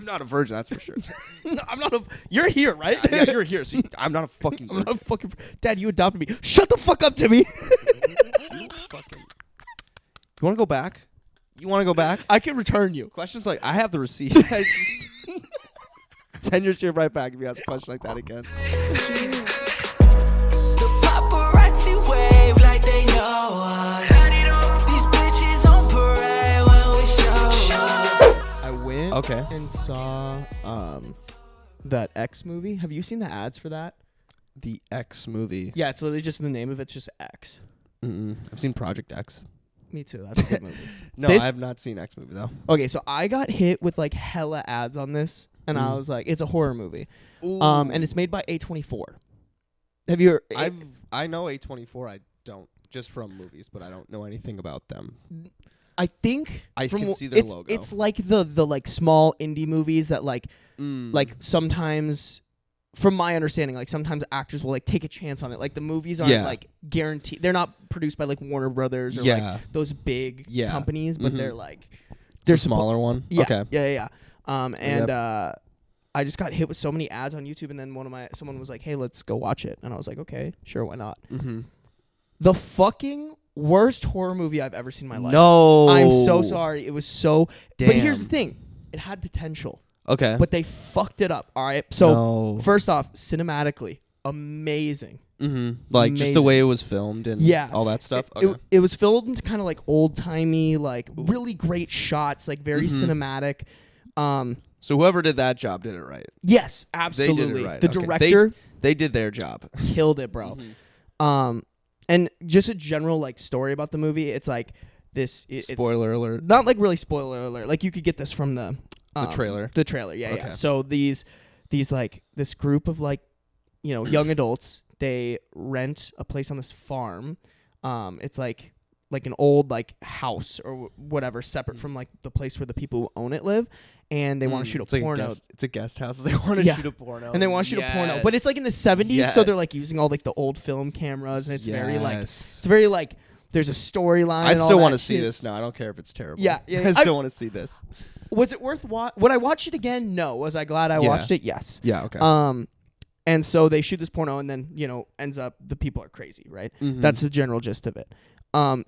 not a virgin, that's for sure. No, I'm not a. You're here, right? Yeah, you're here. So I'm not a fucking virgin. I'm not a fucking. Dad, you adopted me. Shut the fuck up, Timmy. You want to go back? You want to go back? I can return you. Questions like, I have the receipt. Send your shit right back if you ask a question like that again. The paparazzi wave like they know us. These bitches on parade when we show up. I went Okay. and saw that X movie. Have you seen the ads for that? The X movie. Yeah, it's literally just the name of it's just X. I've seen Project X. Me too. That's a good movie. No, This- I have not seen X movie though. Okay, so I got hit with like hella ads on this, and I was like, it's a horror movie. And it's made by A24. Have you? I know A24. I don't just from movies, but I don't know anything about them. I think I can see their logo. It's like the like small indie movies that like sometimes, from my understanding, like sometimes actors will like take a chance on it. Like the movies aren't like guaranteed. They're not produced by like Warner Brothers or like those big companies, but they're like they're smaller one. Yeah, Okay. Yeah. I just got hit with so many ads on YouTube, and then someone was like, "Hey, let's go watch it," and I was like, "Okay, sure, why not?" The fucking worst horror movie I've ever seen in my life. No, I'm so sorry. It was so. Damn. But here's the thing: it had potential. Okay. But they fucked it up. All right. So first off, cinematically, amazing. Like just the way it was filmed and all that stuff. It was filmed kind of like old timey, like really great shots, like very cinematic. So whoever did that job did it right. Yes, absolutely. They did it right. The director they did their job. killed it, bro. And just a general like story about the movie. It's like this. Spoiler alert. Not like really spoiler alert. Like you could get this from the trailer. The trailer, yeah. Okay. So these like this group of like, young adults. They rent a place on this farm. It's like an old like house or whatever, separate from like the place where the people who own it live, and they want to shoot a porno. It's a guest house. They want to shoot a porno, and they want to shoot a porno, but it's like in the 70s, so they're like using all like the old film cameras, and it's very like there's a storyline. I still want to see this now. I don't care if it's terrible. Yeah. I still want to see this. Was it worth would I watch it again? No. Was I glad I watched it? Yes. Yeah. Okay. And so they shoot this porno, and then ends up the people are crazy, right? That's the general gist of it.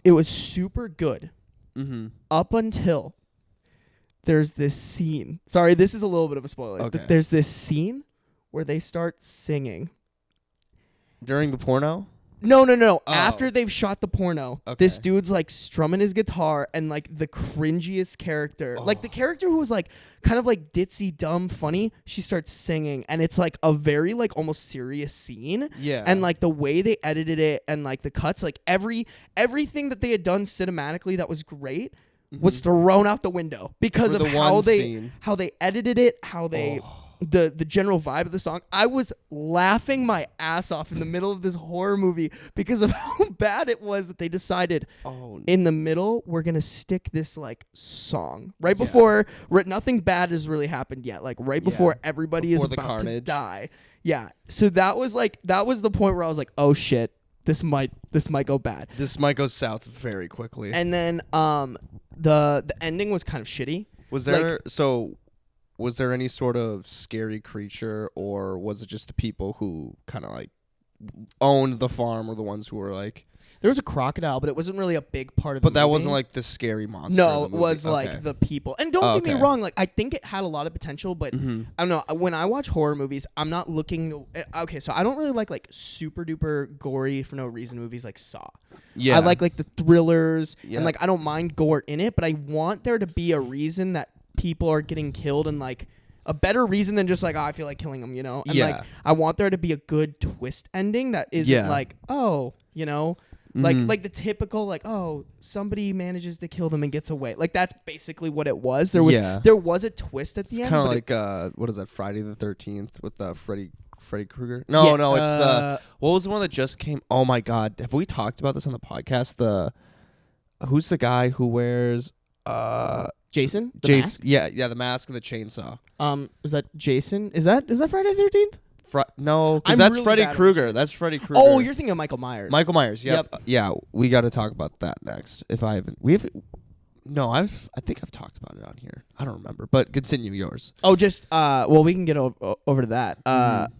It was super good up until there's this scene. Sorry, this is a little bit of a spoiler. Okay. But there's this scene where they start singing during the porno. No. Oh. After they've shot the porno, this dude's like strumming his guitar, and like the cringiest character, like the character who was like kind of like ditzy, dumb, funny, she starts singing, and it's like a very like almost serious scene. Yeah. And like the way they edited it and like the cuts, like everything that they had done cinematically that was great was thrown out the window because of how they edited it, how they the general vibe of the song. I was laughing my ass off in the middle of this horror movie because of how bad it was that they decided in the middle we're gonna stick this like song right before nothing bad has really happened yet, like right before everybody is about to die. Yeah. So that was the point where I was like, oh shit, this might go bad. This might go south very quickly. And then the ending was kind of shitty. Was there any sort of scary creature, or was it just the people who kind of like owned the farm or the ones who were like... There was a crocodile, but it wasn't really a big part of the movie. But that wasn't like the scary monster. No, it was like the people. And don't get me wrong, like I think it had a lot of potential, but I don't know. When I watch horror movies, I'm not looking... Okay, so I don't really like super duper gory for no reason movies like Saw. Yeah. I like the thrillers, and like I don't mind gore in it, but I want there to be a reason that people are getting killed, and like a better reason than just like, I feel like killing them, And like I want there to be a good twist ending that isn't like, like the typical like, somebody manages to kill them and gets away. Like that's basically what it was. There was a twist at the end. Kind of like what is that, Friday the 13th with Freddy Krueger? No, it's what was the one that just came? Oh my god, have we talked about this on the podcast? Who's the guy who wears Jason? Jason, yeah, the mask and the chainsaw. Is that Jason? Is that Friday the 13th? No, because that's really Freddy Krueger. That's Freddy Krueger. Oh, you're thinking of Michael Myers. Michael Myers. Yep. Yeah, we got to talk about that next. No, I think I've talked about it on here. I don't remember, but continue yours. Oh, just well, we can get over to that.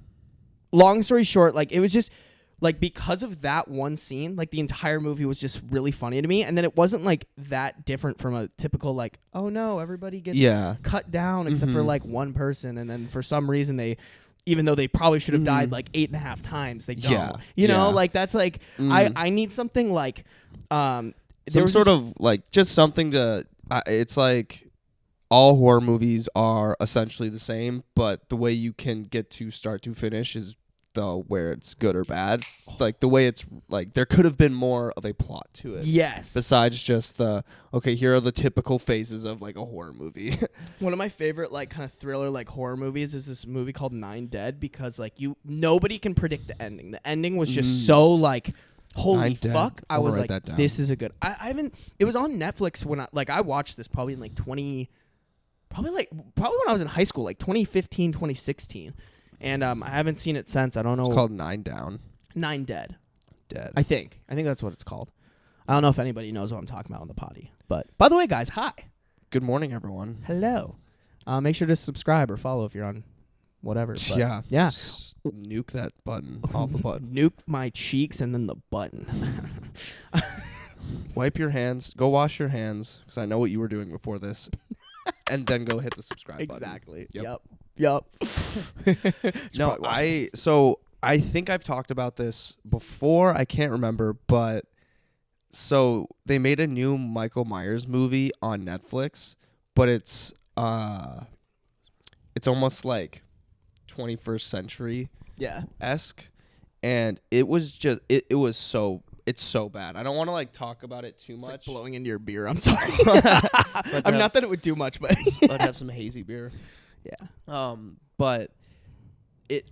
Long story short, like it was just like because of that one scene, like the entire movie was just really funny to me, and then it wasn't like that different from a typical like, oh no, everybody gets cut down except for like one person, and then for some reason they, even though they probably should have died like 8.5 times, they don't. You know, like that's like I need something like some sort of like just something to. It's like all horror movies are essentially the same, but the way you can get to start to finish is where it's good or bad. It's like the way it's like there could have been more of a plot to it. Yes. Besides just here are the typical phases of like a horror movie. One of my favorite like kind of thriller like horror movies is this movie called 9 Dead, because like nobody can predict the ending. The ending was just so like holy fuck. I was like, this is a good. I haven't. It was on Netflix when I watched this probably in like probably when I was in high school, like 2015, 2016. And I haven't seen it since. I don't know. It's called 9 Down. 9 Dead. I think that's what it's called. I don't know if anybody knows what I'm talking about on the potty. But by the way, guys, hi. Good morning, everyone. Hello. Make sure to subscribe or follow if you're on whatever. But yeah. Nuke that button off the button. Nuke my cheeks and then the button. Wipe your hands. Go wash your hands, because I know what you were doing before this. And then go hit the subscribe button. Exactly. Yep. No, I think I've talked about this before. I can't remember, but so they made a new Michael Myers movie on Netflix, but it's almost like 21st century esque, and it was just it's so bad. I don't want to like talk about it too much. It's like blowing into your beer. I'm sorry. I'm not that it would do much, but I'd have some hazy beer. Yeah. But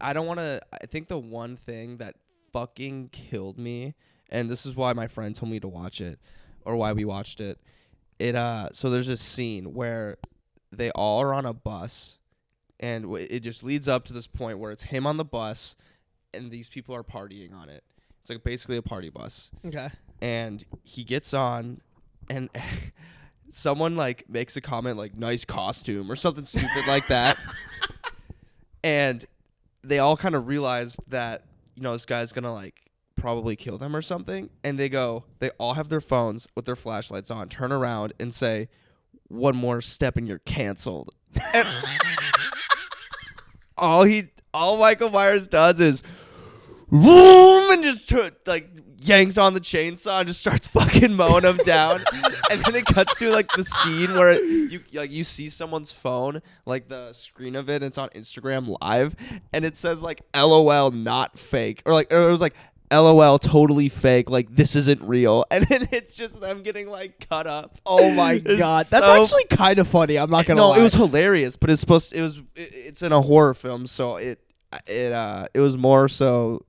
I don't want to. I think the one thing that fucking killed me, and this is why my friend told me to watch it, or why we watched it. So there's this scene where they all are on a bus, and it just leads up to this point where it's him on the bus, and these people are partying on it. It's like basically a party bus. Okay. And he gets on, and someone like makes a comment like "nice costume" or something stupid like that, and they all kind of realize that this guy's gonna like probably kill them or something, and they all have their phones with their flashlights on, turn around and say, "One more step and you're canceled." And all Michael Myers does is boom, and just yanks on the chainsaw and just starts fucking mowing them down. And then it cuts to like the scene where you see someone's phone, like the screen of it, and it's on Instagram Live, and it says like LOL not fake, or it was like LOL totally fake, like this isn't real, and then it's just them getting like cut up. Oh my god, that's actually kind of funny. I'm not gonna lie. No, it was hilarious, but it's in a horror film, so it was more so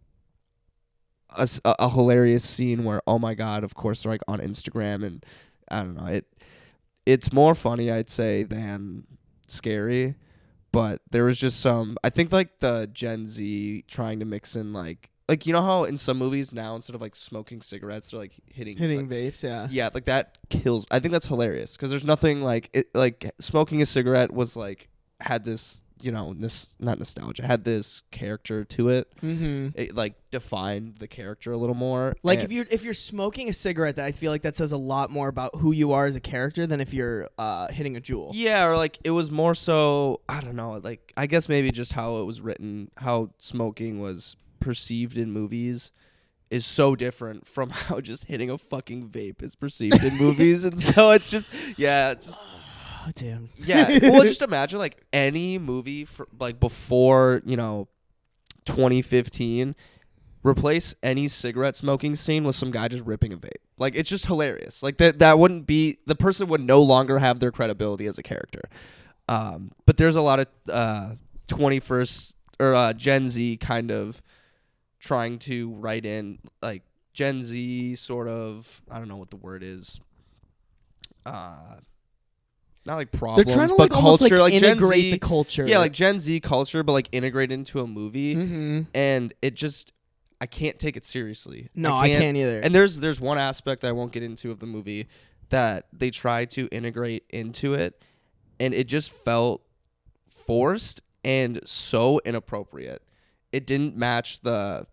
a hilarious scene where, oh my god, of course they're like on Instagram, and I don't know, it's more funny, I'd say, than scary. But there was just I think like the Gen Z trying to mix in like you know how in some movies now, instead of like smoking cigarettes, they're like hitting vapes. Yeah, like that kills. I think that's hilarious, because there's nothing like it, like smoking a cigarette was like had this, not nostalgia, had this character to it. Mm-hmm. It like defined the character a little more. Like if you're smoking a cigarette, I feel like that says a lot more about who you are as a character than if you're hitting a jewel. Yeah, or like it was more so, I don't know, like I guess maybe just how it was written, how smoking was perceived in movies is so different from how just hitting a fucking vape is perceived in movies. And so it's just Oh, damn. Yeah. Well, just imagine like any movie for like before 2015, replace any cigarette smoking scene with some guy just ripping a vape. Like, it's just hilarious. Like that wouldn't be, the person would no longer have their credibility as a character. But there's a lot of 21st or Gen Z kind of trying to write in like Gen Z sort of, I don't know what the word is. Not like problems, they're trying to but like culture, like Gen integrate Z, the culture. Yeah, like Gen Z culture, but like integrate into a movie. Mm-hmm. And it just, I can't take it seriously. No, I can't either. And there's one aspect that I won't get into of the movie that they tried to integrate into it, and it just felt forced and so inappropriate. It didn't match the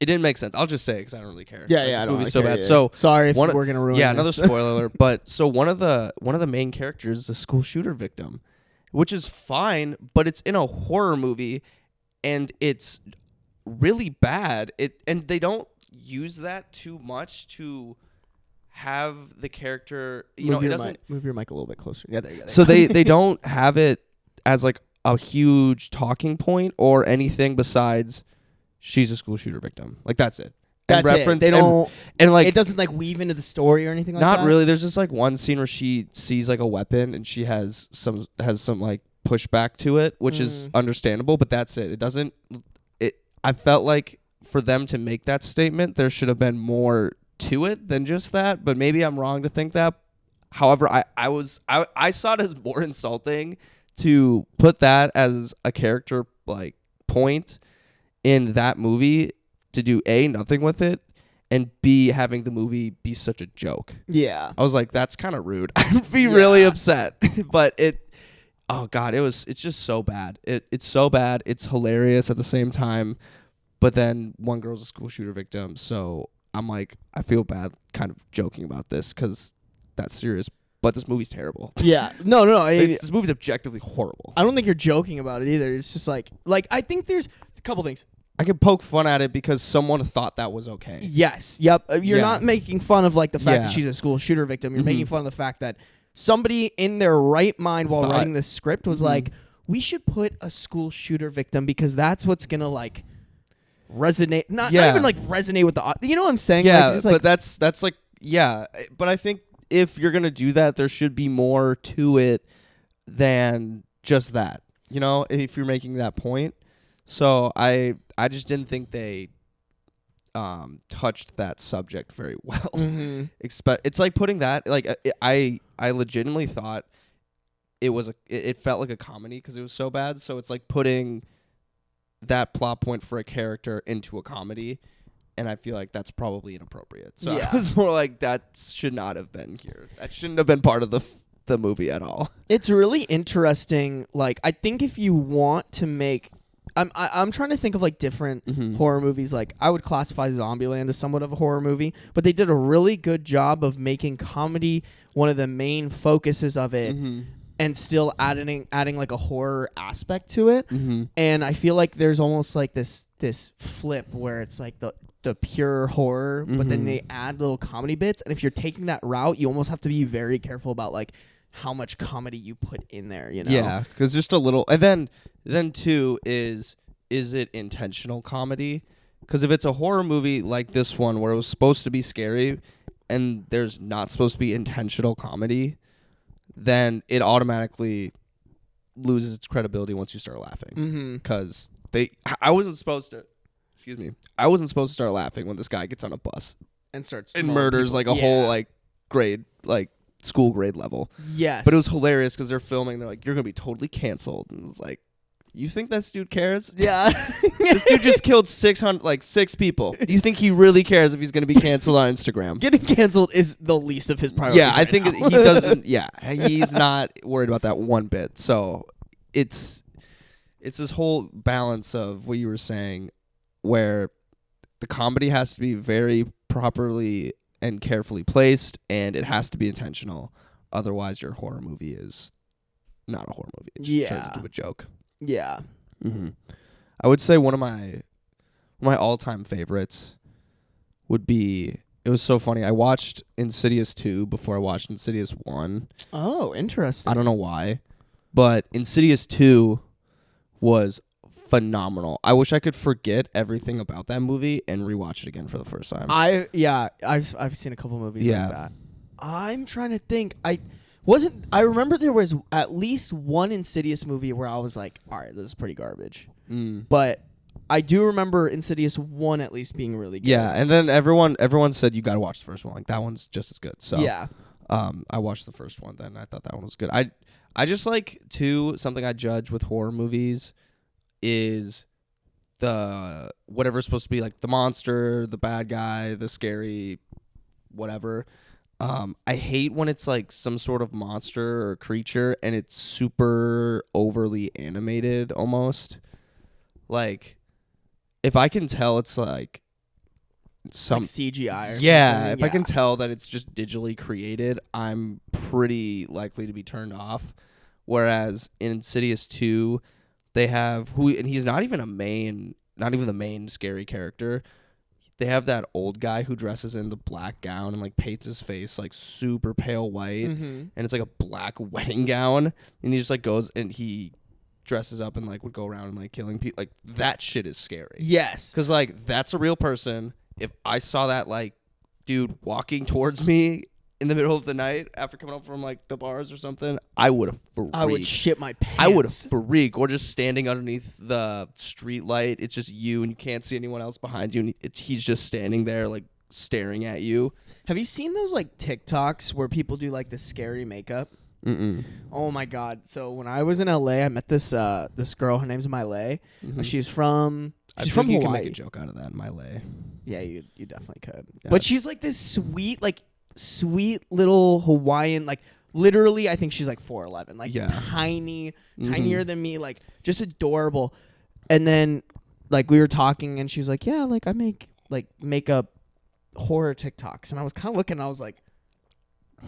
it didn't make sense. I'll just say it because I don't really care. Yeah, like, yeah. this I don't movie's really so care, bad. yeah. So sorry if we're gonna ruin. Yeah, this. another spoiler alert. But so one of the main characters is a school shooter victim, which is fine, but it's in a horror movie, and it's really bad. And they don't use that too much to have the character. It doesn't move your mic a little bit closer. Yeah, there you go. So they don't have it as like a huge talking point or anything besides she's a school shooter victim. Like that's it. That's reference, it. They don't, and like it doesn't like weave into the story or anything like not that. Not really. There's just like one scene where she sees like a weapon and she has some like pushback to it, which is understandable, but that's it. It doesn't. I felt like for them to make that statement, there should have been more to it than just that. But maybe I'm wrong to think that. However, I saw it as more insulting to put that as a character like point in that movie, to do A, nothing with it, and B, having the movie be such a joke. Yeah. I was like, that's kind of rude. I'd be really upset. But oh God, it's just so bad. It's so bad. It's hilarious at the same time. But then one girl's a school shooter victim. So I'm like, I feel bad kind of joking about this because that's serious. But this movie's terrible. Yeah. No. This movie's objectively horrible. I don't think you're joking about it either. It's just like I think there's a couple things. I could poke fun at it because someone thought that was okay. Yes. Yep. You're not making fun of like the fact that she's a school shooter victim. You're making fun of the fact that somebody in their right mind while writing this script was like, we should put a school shooter victim because that's what's gonna like resonate. Not even like resonate with the. You know what I'm saying? Yeah. Like, but that's like But I think if you're gonna do that, there should be more to it than just that. If you're making that point. So I just didn't think they touched that subject very well. It's like putting that I legitimately thought it felt like a comedy because it was so bad. So it's like putting that plot point for a character into a comedy, and I feel like that's probably inappropriate. So I was more like, that should not have been here. That shouldn't have been part of the movie at all. It's really interesting. Like I think if you want to make I'm trying to think of like different horror movies. Like I would classify Zombieland as somewhat of a horror movie, but they did a really good job of making comedy one of the main focuses of it, and still adding like a horror aspect to it. And I feel like there's almost like this flip where it's like the pure horror, but then they add little comedy bits. And if you're taking that route, you almost have to be very careful about like how much comedy you put in there, Yeah, because just a little. And then too, is it intentional comedy? Because if it's a horror movie like this one where it was supposed to be scary and there's not supposed to be intentional comedy, then it automatically loses its credibility once you start laughing. Because I wasn't supposed to start laughing when this guy gets on a bus and starts and murders people. Like a whole like grade like school grade level. Yes. But it was hilarious because they're filming. They're like, you're going to be totally canceled. And it was like, you think this dude cares? Yeah. This dude just killed 6 people. Do you think he really cares if he's going to be canceled on Instagram? Getting canceled is the least of his priorities. Yeah, I think he doesn't. Yeah, he's not worried about that one bit. So it's this whole balance of what you were saying where the comedy has to be very properly and carefully placed, and it has to be intentional. Otherwise, your horror movie is not a horror movie. It just turns into a joke. Yeah. I would say one of my all-time favorites would be. It was so funny. I watched Insidious 2 before I watched Insidious 1. Oh, interesting. I don't know why, but Insidious 2 was phenomenal. I wish I could forget everything about that movie and rewatch it again for the first time. I've seen a couple movies like that. I'm trying to think. I remember there was at least one Insidious movie where I was like, all right, this is pretty garbage. But I do remember Insidious 1 at least being really good. Yeah, and then everyone said you got to watch the first one. Like that one's just as good. So yeah. I watched the first one then. I thought that one was good. I just like something I judge with horror movies is the whatever's supposed to be like the monster, the bad guy, the scary whatever. I hate when it's like some sort of monster or creature and it's super overly animated almost. Like, if I can tell it's like some like CGI. Yeah, if I can tell that it's just digitally created, I'm pretty likely to be turned off. Whereas in Insidious 2, they have and he's not even the main scary character. They have that old guy who dresses in the black gown and like paints his face like super pale white, and it's like a black wedding gown, and he just like goes and he dresses up and like would go around and like killing people. Like that shit is scary. Yes, because like that's a real person. If I saw that like dude walking towards me in the middle of the night after coming up from like the bars or something, I would have freaked. I would shit my pants. I would have freaked. Or just standing underneath the street light. It's just you and you can't see anyone else behind you. And he's just standing there like staring at you. Have you seen those like TikToks where people do like the scary makeup? Mm-mm. Oh my God. So when I was in LA, I met this girl. Her name's Miley. She's from Hawaii. You can make a joke out of that, Miley. Yeah, you definitely could. Yeah. But she's like this sweet little Hawaiian, like literally I think she's like 4'11", like tiny, tinier than me, like just adorable. And then like we were talking and she's like, yeah, like I make like makeup horror TikToks. And I was kind of looking and I was like,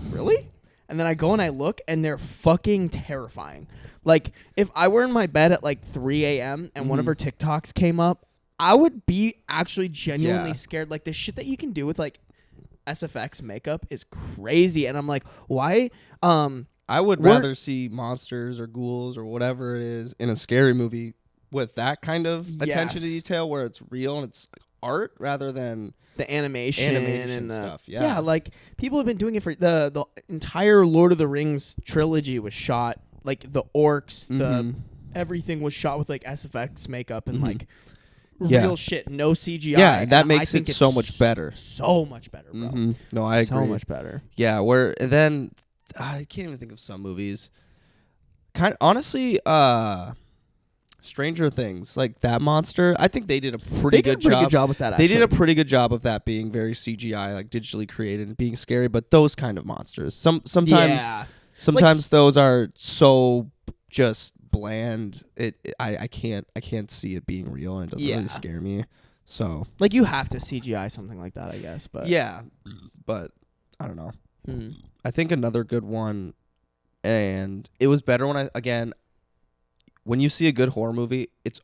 really? And then I go and I look and they're fucking terrifying. Like if I were in my bed at like 3 a.m. and one of her TikToks came up, I would be actually genuinely scared. Like the shit that you can do with like SFX makeup is crazy, and I'm like, why? I would rather see monsters or ghouls or whatever it is in a scary movie with that kind of attention to detail, where it's real and it's art rather than the animation and the stuff. Yeah, like people have been doing it for the entire Lord of the Rings trilogy was shot like the orcs, the everything was shot with like SFX makeup and like. Real shit, no CGI. Yeah, and that makes it so much better. So much better, bro. No, I agree. So much better. Yeah, and then I can't even think of some movies. Honestly, Stranger Things, like that monster. I think they did a pretty good job with that. They did a pretty good job of that being very CGI, like digitally created and being scary. But those kind of monsters, sometimes those are so just bland. I can't see it being real, and it doesn't really scare me. So like you have to CGI something like that, I guess. But yeah, but I don't know. I think another good one, and it was better when you see a good horror movie, it's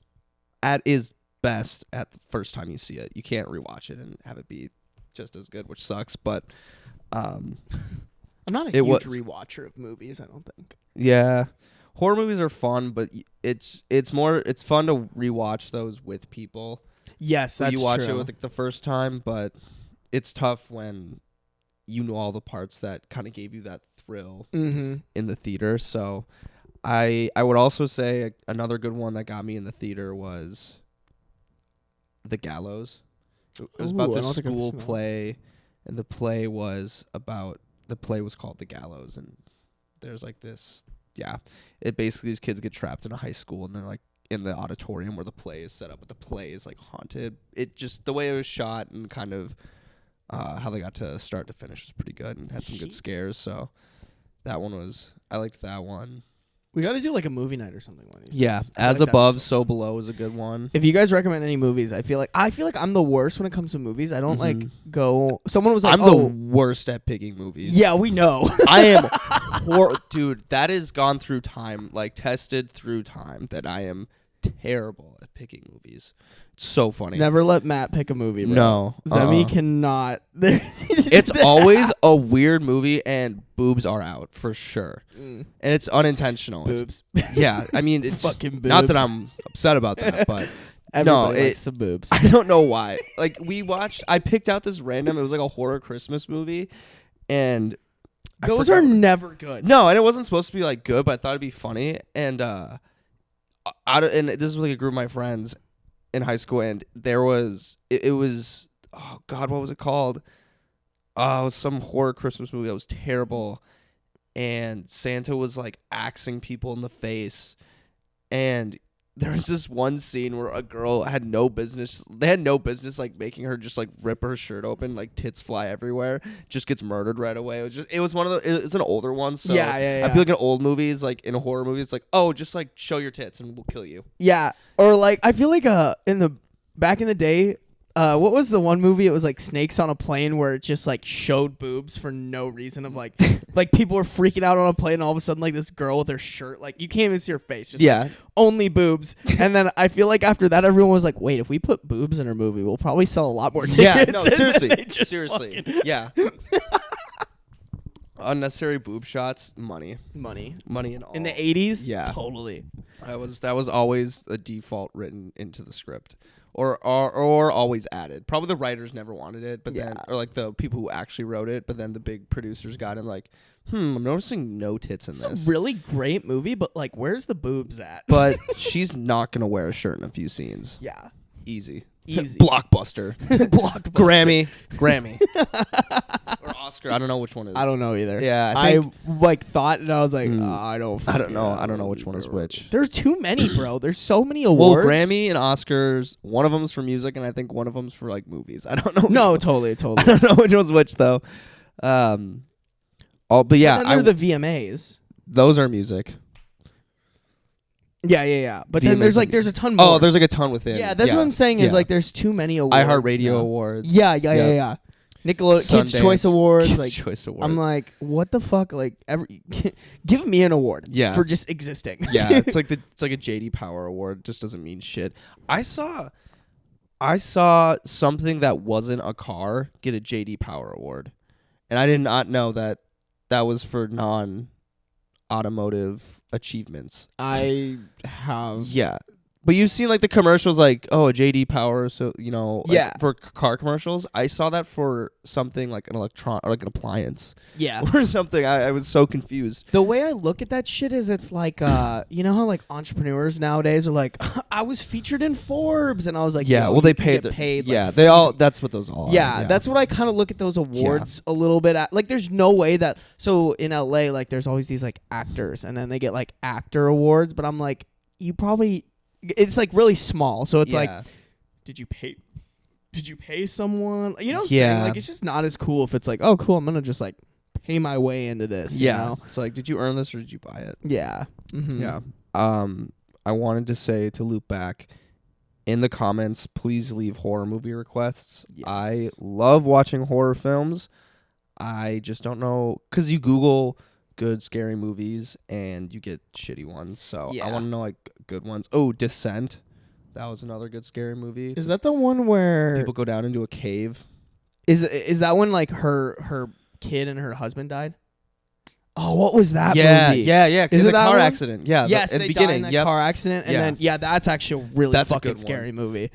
at its best at the first time you see it. You can't rewatch it and have it be just as good, which sucks. But I'm not a huge rewatcher of movies, I don't think. Yeah. Horror movies are fun, but it's fun to rewatch those with people. Yes, that's true. You watch it with like the first time, but it's tough when you know all the parts that kind of gave you that thrill in the theater. So I would also say another good one that got me in the theater was The Gallows. It was about the school play, and the play was called The Gallows, and there's like this. Yeah, it basically these kids get trapped in a high school and they're like in the auditorium where the play is set up, but the play is like haunted. It just the way it was shot and kind of how they got to start to finish was pretty good and had some good scares. So I liked that one. We got to do like a movie night or something one of these days. As Above, So Below is a good one. If you guys recommend any movies, I feel like I'm the worst when it comes to movies. I don't like go. Someone was like, I'm the worst at picking movies. Yeah, we know. I am, dude. That has gone through time, like tested through time. That I am terrible at picking movies. It's so funny. Never let Matt pick a movie, bro. No. Zemmy cannot. It's always a weird movie and boobs are out for sure. And it's unintentional. Boobs. Yeah. I mean, it's fucking boobs. Not that I'm upset about that, but everybody likes some boobs. I don't know why. Like I picked out this random, it was like a horror Christmas movie, and those are never good. No, and it wasn't supposed to be like good, but I thought it'd be funny. And and this is like a group of my friends in high school, and there was it was oh god, what was it called? It was some horror Christmas movie that was terrible, and Santa was like axing people in the face, and there was this one scene where a girl had no business. They had no business like making her just like rip her shirt open, like tits fly everywhere. Just gets murdered right away. It was one of the. It's an older one, so yeah. I feel like in old movies, like in horror movies, it's like, oh, just like show your tits and we'll kill you. Yeah, or like I feel like back in the day. What was the one movie? It was like Snakes on a Plane, where it just like showed boobs for no reason. Of like, like people were freaking out on a plane, and all of a sudden, like this girl with her shirt, like you can't even see her face, just like, only boobs. And then I feel like after that, everyone was like, "Wait, if we put boobs in our movie, we'll probably sell a lot more tickets." Yeah, no, seriously, yeah. Unnecessary boob shots, money, and all. In the 80s, yeah, totally. That was always a default written into the script. Or always added. Probably the writers never wanted it, but then, or like the people who actually wrote it, but then the big producers got in like, I'm noticing no tits in this. It's a really great movie, but like, where's the boobs at? But she's not gonna wear a shirt in a few scenes. Yeah, easy. Blockbuster. Grammy. Or Oscar. I don't know which one is. I don't know either. Yeah, I like thought, and I was like, I don't know. I don't know which one is which. There's too many, bro. There's so many awards. Well, Grammy and Oscars. One of them's for music, and I think one of them's for like movies. I don't know. No, totally. I don't know which one's which though. But yeah, they're the VMAs. Those are music. Yeah. But then there's a ton more. Oh, there's like a ton within. Yeah, that's what I'm saying is like there's too many awards. iHeartRadio awards. Yeah. Nickelodeon Kids Choice Awards. Kids Choice Awards. I'm like, what the fuck? Like, give me an award. Yeah. For just existing. Yeah, it's like a JD Power Award. It just doesn't mean shit. I saw something that wasn't a car get a JD Power Award, and I did not know that was for non-automotive achievements. I have. Yeah. But you've seen like the commercials, like, oh, a JD Power, so like, for car commercials. I saw that for something like an electron or like an appliance, or something. I was so confused. The way I look at that shit is, it's like, you know how like entrepreneurs nowadays are like, I was featured in Forbes, and I was like, well, they paid. Like, they all. That's what those all. Yeah, that's what I kind of look at those awards a little bit at. Like, there's no way that. So in LA, like, there's always these like actors, and then they get like actor awards, but I'm like, you probably. It's like really small, so it's like, did you pay someone? You know what I'm saying? Like, it's just not as cool if it's like, oh, cool, I'm gonna just like pay my way into this. You know? It's like, did you earn this or did you buy it? Yeah. Mm-hmm. Yeah. I wanted to say, to loop back, in the comments, please leave horror movie requests. Yes. I love watching horror films. I just don't know, because you Google good scary movies and you get shitty ones, so I want to know like good ones. Oh, Descent, that was another good scary movie. Is that the one where people go down into a cave? Is that when like her kid and her husband died? Oh, what was that movie? Yeah. Is it that car one? accident? Yeah. Yes, at they the beginning. died in that car accident, and then that's actually a really fucking scary movie.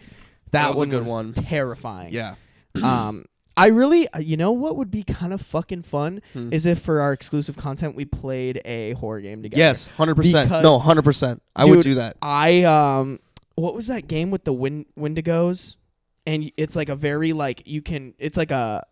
That one was a good one. Terrifying. Yeah. I really, you know what would be kind of fucking fun is if for our exclusive content we played a horror game together. Yes, 100%. No, 100%. I would do that. What was that game with the Wendigos? And it's like a very like it's like a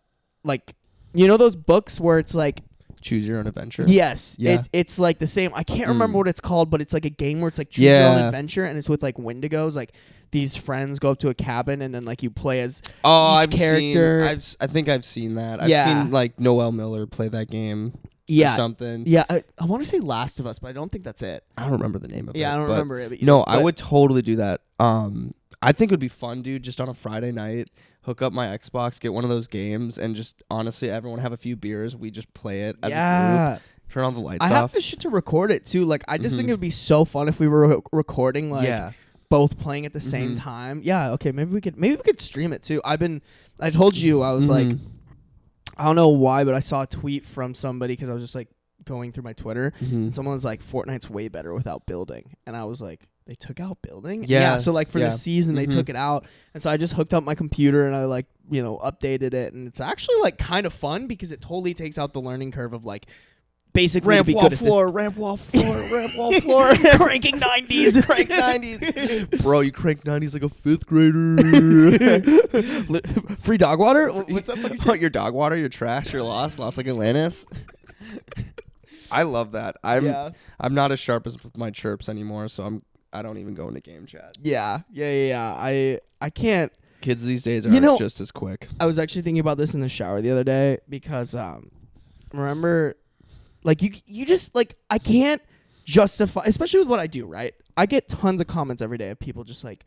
like, you know those books where it's like choose your own adventure? Yes. Yeah. It's like the same. I can't remember what it's called, but it's like a game where it's like choose your own adventure, and it's with like Wendigos. Like, these friends go up to a cabin, and then like you play as each character. I think I've seen that. I've seen like Noel Miller play that game. Or something. Yeah, I want to say Last of Us, but I don't think that's it. I don't remember the name of it. Yeah, I don't remember it. But I would totally do that. I think it would be fun, dude, just on a Friday night, hook up my Xbox, get one of those games, and just honestly, everyone have a few beers. We just play it as a group. Turn all the lights off. I have the shit to record it too. Like, I just think it would be so fun if we were recording like both playing at the same time. Yeah, okay, maybe we could stream it too. I told you I was like, I don't know why, but I saw a tweet from somebody because I was just like going through my Twitter, and someone was like, Fortnite's way better without building, and I was like, they took out building? Yeah, so like for the season they took it out, and so I just hooked up my computer and I like, updated it, and it's actually like kind of fun because it totally takes out the learning curve of like basically ramp wall floor, ramp wall floor, ramp wall floor, cranking 90s, crank 90s. Bro, you crank 90s like a 5th grader. Free dog water? What's up? Your dog water, your trash, you're lost like Atlantis. I love that. I'm not as sharp as with my chirps anymore, so I don't even go into game chat. Yeah. I can't. Kids these days are just as quick. I was actually thinking about this in the shower the other day because remember, like you just like I can't justify, especially with what I do, right? I get tons of comments every day of people just like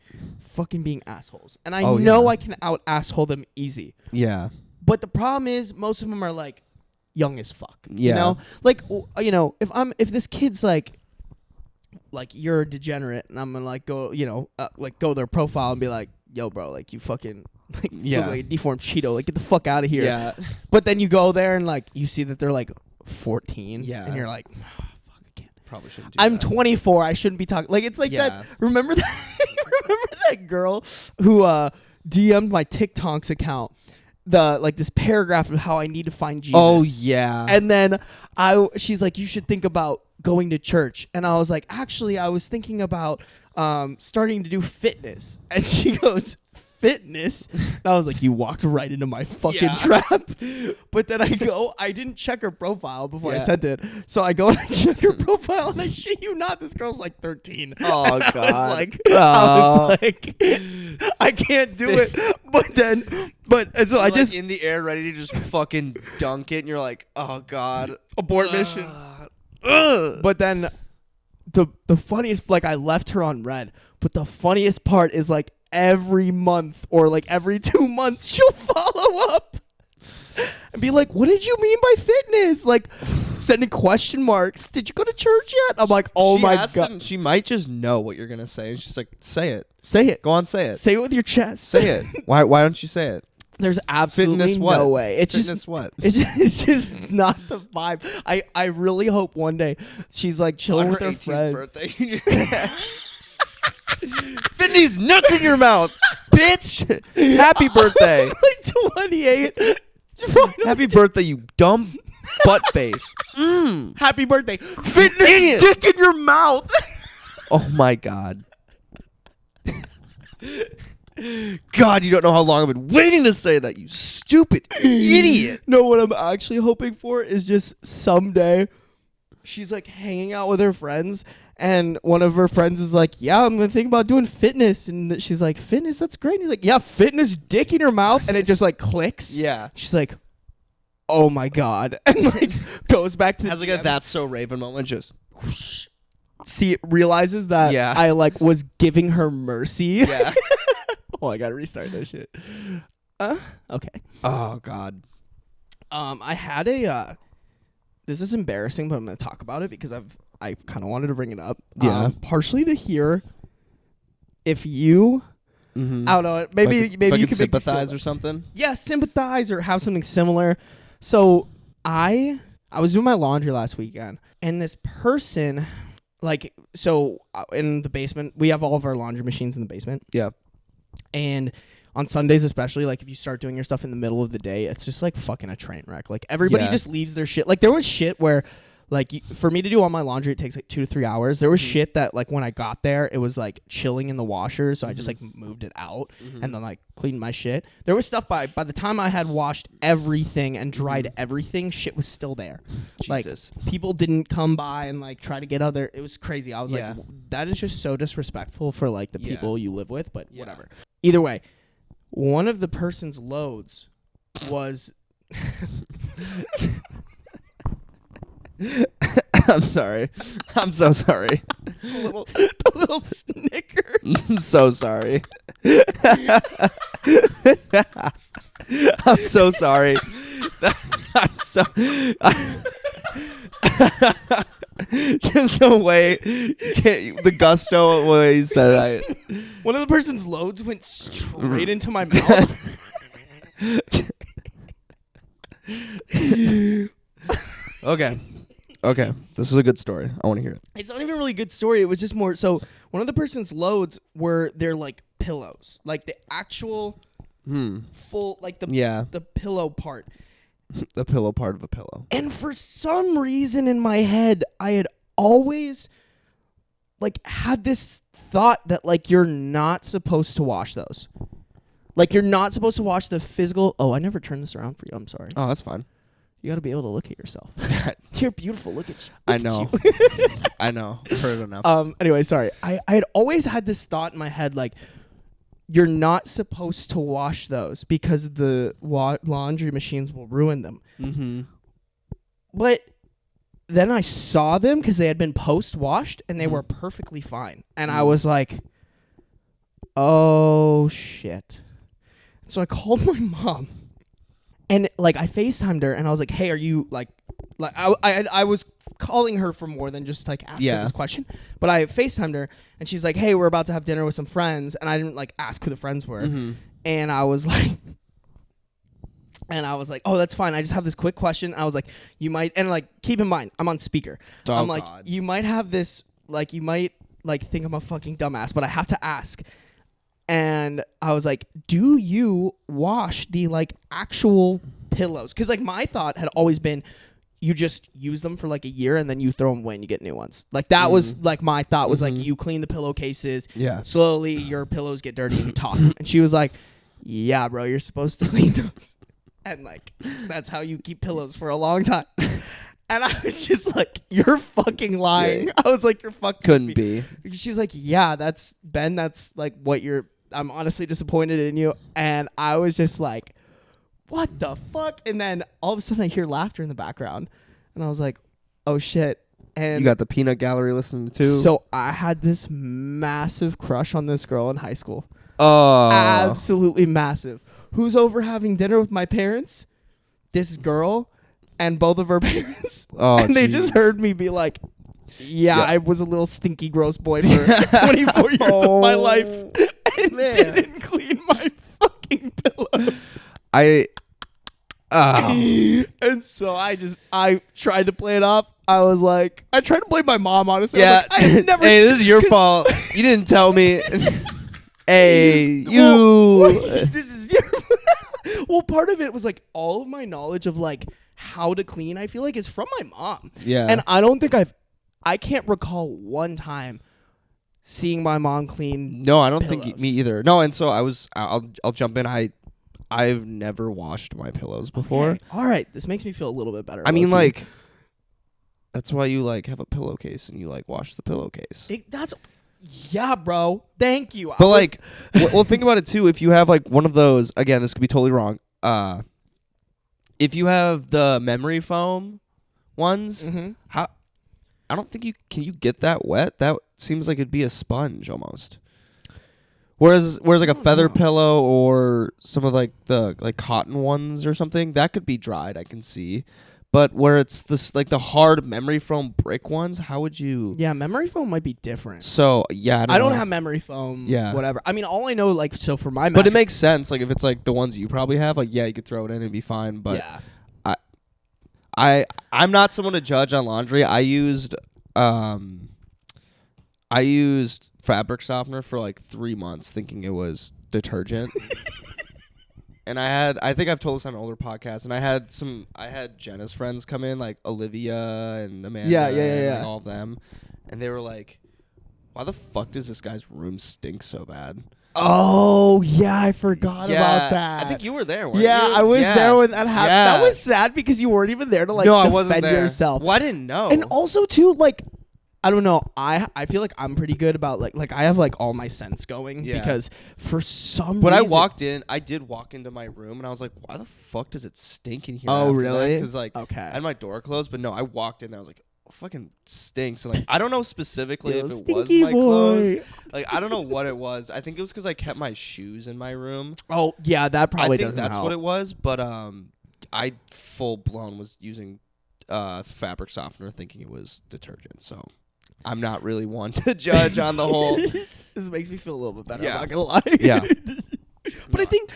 fucking being assholes, and I know I can out asshole them easy. Yeah. But the problem is most of them are like young as fuck. Yeah. You know, like if this kid's like you're a degenerate, and I'm gonna like go go to their profile and be like, yo, bro, like you fucking look like a deformed Cheeto, like get the fuck out of here. Yeah. But then you go there and like you see that they're like 14. Yeah. And you're like, oh, fuck, I can't. Probably shouldn't do I'm that. 24. I shouldn't be talking. Like it's like that. Remember that? Remember that girl who DM'd my TikToks account? This paragraph of how I need to find Jesus. Oh yeah. And then she's like, you should think about going to church. And I was like, actually, I was thinking about starting to do fitness. And she goes, fitness? And I was like, you walked right into my fucking trap. But then I didn't check her profile before I sent it. So I go and I check her profile, and I shit you not, this girl's like 13. Oh god. I was like, I can't do it. And so you're I just in the air ready to just fucking dunk it, and you're like, oh god, abort mission. But then the funniest, like I left her on red, but the funniest part is like every month or like every 2 months she'll follow up and be like, what did you mean by fitness? Like sending question marks. Did you go to church yet? I'm like, oh my god. She might just know what you're gonna say, and she's like, say it. Say it. Go on, say it. Say it with your chest. Say it. Why don't you say it? There's absolutely no way. It's Fitness just what? It's just not the vibe. I really hope one day she's like chilling with her 18th friends. birthday. Fitness nuts in your mouth, bitch. Happy birthday. Like 28. Happy birthday, you dumb butt face. Happy birthday. Fitness dick in your mouth. Oh my god. God, you don't know how long I've been waiting to say that, you stupid idiot. No, what I'm actually hoping for is just someday she's like hanging out with her friends, and one of her friends is like, yeah, I'm gonna think about doing fitness. And she's like, fitness? That's great. And he's like, yeah, fitness dick in your mouth. And it just like clicks. Yeah. She's like, oh my god. And like goes back to has like a That's So Raven moment, just realizes that I like was giving her mercy. Yeah. Oh, I gotta restart that shit. Okay. Oh god. I had this is embarrassing, but I'm gonna talk about it because I kind of wanted to bring it up. Yeah. Partially to hear if you, I don't know, maybe you can sympathize or something. Yeah, sympathize or have something similar. So I was doing my laundry last weekend, and this person, in the basement, we have all of our laundry machines in the basement. Yeah. And on Sundays especially, like if you start doing your stuff in the middle of the day, it's just like fucking a train wreck. Like everybody just leaves their shit. Like there was shit where like for me to do all my laundry, it takes like 2 to 3 hours. There was shit that like when I got there, it was like chilling in the washer. So I just like moved it out and then like cleaned my shit. There was stuff by the time I had washed everything and dried everything, shit was still there. Jesus. Like people didn't come by and like try to get other. It was crazy. I was like, that is just so disrespectful for like the people you live with, but whatever. Either way, one of the person's loads was I'm sorry. I'm so sorry. a little snicker. I'm so sorry. I'm so sorry. I'm so just the way the gusto way he said it. One of the person's loads went straight into my mouth. Okay. This is a good story. I want to hear it. It's not even a really good story. It was just more. So one of the person's loads were their like pillows, like the actual full, like the pillow part. The pillow part of a pillow. And for some reason in my head, I had always like had this thought that like you're not supposed to wash those. Like you're not supposed to wash the physical. Oh, I never turned this around for you. I'm sorry. Oh, that's fine. You got to be able to look at yourself. You're beautiful. Look at you. I know. I know. I've heard enough. Anyway, sorry. I had always had this thought in my head, like, you're not supposed to wash those because the laundry machines will ruin them. Mm-hmm. But then I saw them because they had been post-washed, and they were perfectly fine. And I was like, oh, shit. So I called my mom. And, like, I FaceTimed her, and I was like, hey, are you, like I was calling her for more than just, like, ask her this question. But I FaceTimed her, and she's like, hey, we're about to have dinner with some friends. And I didn't, like, ask who the friends were. Mm-hmm. And I was like, oh, that's fine. I just have this quick question. I was like, you might, and, like, keep in mind, I'm on speaker. Oh, I'm like, God. you might have this, like, you might, like, think I'm a fucking dumbass, but I have to ask. And I was like, do you wash the, like, actual pillows? Because, like, my thought had always been you just use them for, like, a year and then you throw them away and you get new ones. Like, that was, like, my thought was, like, you clean the pillowcases. Yeah. Slowly your pillows get dirty and you toss them. And she was like, yeah, bro, you're supposed to clean those. And, like, that's how you keep pillows for a long time. And I was just like, you're fucking lying. Yeah. I was like, you're fucking Couldn't be. She's like, yeah, that's, Ben, that's, like, what I'm honestly disappointed in you. And I was just like, what the fuck? And then all of a sudden I hear laughter in the background. And I was like, oh shit. And you got the peanut gallery listening too. So I had this massive crush on this girl in high school. Oh. Absolutely massive. Who's over having dinner with my parents? This girl and both of her parents. Oh, and they just heard me be like, yeah, I was a little stinky, gross boy for 24 years of my life. And didn't clean my fucking pillows. And so I tried to play it off. I was like, I tried to blame my mom, honestly. Yeah. I have never hey, this is your fault. You didn't tell me. Hey, you. Well, this is your well, part of it was like all of my knowledge of like how to clean, I feel like, is from my mom. Yeah. And I don't think I can't recall one time seeing my mom clean. No, I don't pillows. think me either. No, and so I'll jump in. I've never washed my pillows before. Okay. All right, this makes me feel a little bit better. I mean, like, that's why you like have a pillowcase and you like wash the pillowcase. Yeah, bro. Thank you. But like, well, think about it too. If you have like one of those, again, this could be totally wrong. If you have the memory foam ones, how? I don't think can you get that wet? That seems like it'd be a sponge almost. Whereas like a feather pillow or some of like the like cotton ones or something, that could be dried, I can see. But where it's this like the hard memory foam brick ones, how would you? Yeah, memory foam might be different. So yeah, I don't have memory foam. Yeah, whatever. I mean, all I know, like, so for my, but it makes sense. Like if it's like the ones you probably have, like you could throw it in and be fine. But yeah, I'm not someone to judge on laundry. I used fabric softener for like 3 months thinking it was detergent. And I think I've told this on an older podcast, and I had Jenna's friends come in, like Olivia and Amanda and like all of them, and they were like, why the fuck does this guy's room stink so bad? Oh, yeah, I forgot about that. I think you were there, weren't you? I was there when that happened. Yeah. That was sad because you weren't even there to, like, defend yourself. Well, I didn't know. And also, too, like, I don't know. I feel like I'm pretty good about, like I have, like, all my sense going because for some reason. When I did walk into my room, and I was like, why the fuck does it stink in here? Oh, really? Because, like, I had my door closed, but no, I walked in there, I was like, fucking stinks. And like I don't know specifically if it was my clothes. Like I don't know what it was. I think it was because I kept my shoes in my room. Oh yeah, that probably doesn't help. I think that's what it was. But I full blown was using fabric softener thinking it was detergent. So I'm not really one to judge on the whole. This makes me feel a little bit better. I'm not gonna lie. Yeah. But I think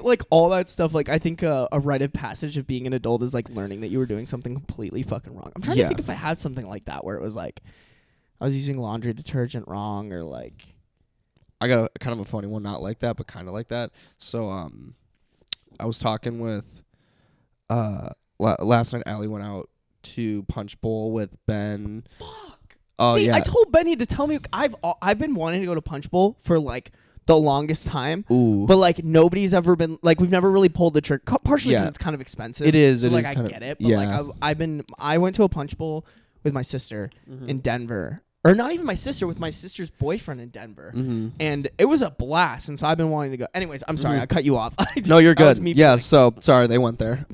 like all that stuff, like I think a rite of passage of being an adult is like learning that you were doing something completely fucking wrong. I'm trying to think if I had something like that where it was like I was using laundry detergent wrong or like. I got a kind of a funny one, not like that, but kind of like that. So I was talking with last night. Allie went out to Punch Bowl with Ben. Fuck. Oh, see, I told Benny to tell me I've been wanting to go to Punch Bowl for like the longest time. Ooh. But like nobody's ever been like we've never really pulled the trigger. Partially because it's kind of expensive. It is. So it like is I kind get of, it. But like I went to a punch bowl with my sister in Denver. Or not even my sister, with my sister's boyfriend in Denver. And it was a blast. And so I've been wanting to go. Anyways, I'm sorry. I cut you off. No, you're good. Yeah, so sorry they went there.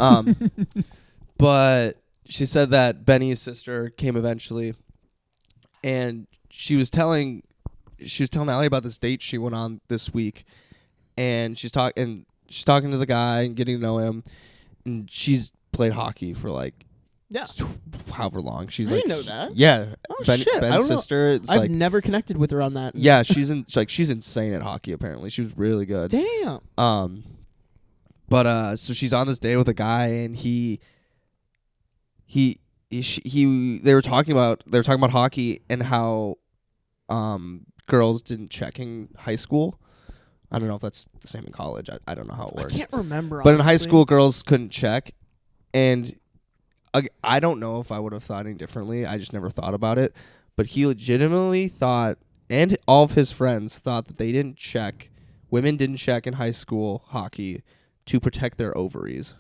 But she said that Benny's sister came eventually. And she was telling Allie about this date she went on this week. And she's talking to the guy and getting to know him. And she's played hockey for like however long. She's I like, didn't know that. Yeah. Oh shit! I Ben's don't sister. It's I've like, never connected with her on that. yeah, she's insane at hockey. Apparently, she was really good. Damn. But so she's on this date with a guy, and they were talking about hockey and how girls didn't check in high school. I don't know if that's the same in college. I don't know how it works. I can't remember. But in high school, girls couldn't check, and I don't know if I would have thought any differently. I just never thought about it. But he legitimately thought, and all of his friends thought, that women didn't check in high school hockey to protect their ovaries.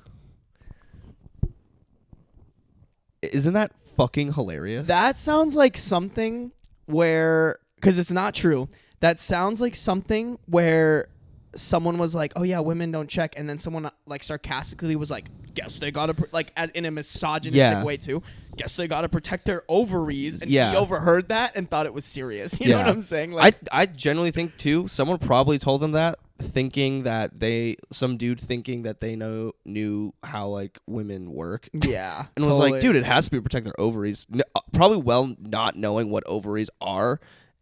Isn't that fucking hilarious? That sounds like something where, because it's not true, that sounds like something where someone was like, oh yeah, women don't check, and then someone like sarcastically was like, guess they gotta in a misogynistic way too, guess they gotta protect their ovaries, and he overheard that and thought it was serious. You know what I'm saying? Like, I generally think too, someone probably told them that, thinking that some dude thinking that they knew how like women work. Yeah. And was like, dude, it has to be to protect their ovaries. Probably not knowing what ovaries are.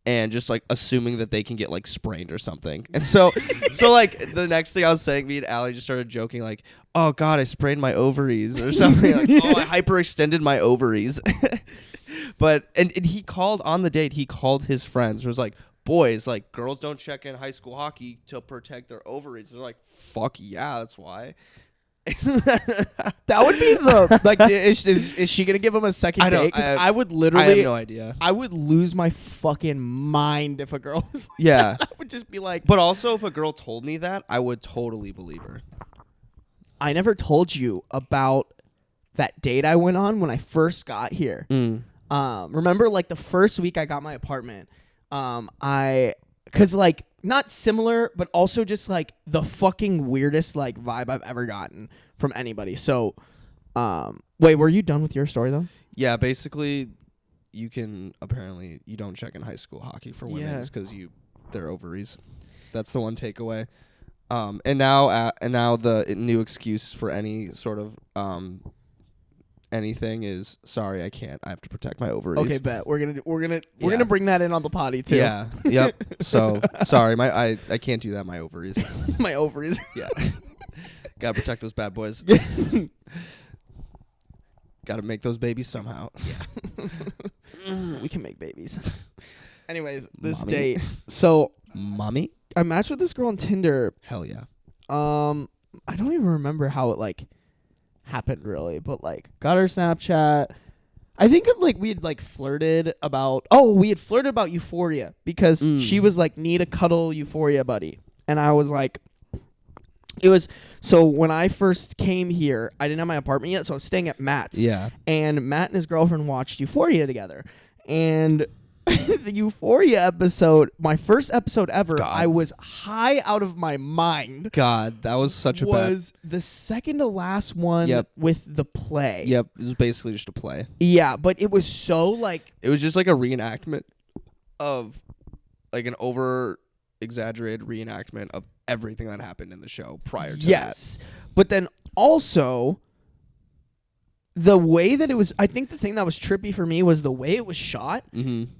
And just like assuming that they can get like sprained or something. And so like the next thing I was saying, me and Allie just started joking like, oh God, I sprained my ovaries or something. Like, oh, I hyperextended my ovaries. But and he called on the date, he called his friends. It was like, boys, like girls don't check in high school hockey to protect their ovaries. They're like, fuck yeah, that's why. That would be the like. Is she gonna give him a second date? Because I would literally. I have no idea. I would lose my fucking mind if a girl was. Like yeah, that. I would just be like. But also, if a girl told me that, I would totally believe her. I never told you about that date I went on when I first got here. Remember, like the first week I got my apartment. Cause like not similar, but also just like the fucking weirdest like vibe I've ever gotten from anybody. So, wait, were you done with your story though? Yeah, basically, you don't check in high school hockey for women because their ovaries. That's the one takeaway. And now the new excuse for any sort of anything is, sorry, I can't. I have to protect my ovaries. Okay, bet we're gonna bring that in on the potty too. Yeah. Yep. So sorry, I can't do that. My ovaries. My ovaries. Yeah. Gotta protect those bad boys. Gotta make those babies somehow. Yeah. We can make babies. Anyways, this Mommy? date. So, mommy, I matched with this girl on Tinder. hell yeah. I don't even remember how it like happened really, but like got her Snapchat. I think like we had flirted about Euphoria because she was like, need a cuddle Euphoria buddy, and I was like, it was so when I first came here, I didn't have my apartment yet, so I was staying at Matt's. Yeah. And Matt and his girlfriend watched Euphoria together, and the Euphoria episode, my first episode ever, God. I was high out of my mind. God, that was such a bad. Was the second to last one with the play. Yep, it was basically just a play. Yeah, but it was so like. It was just like a reenactment of, like an over exaggerated reenactment of everything that happened in the show prior to that. But then also, the way that it was, I think the thing that was trippy for me was the way it was shot. Mm-hmm.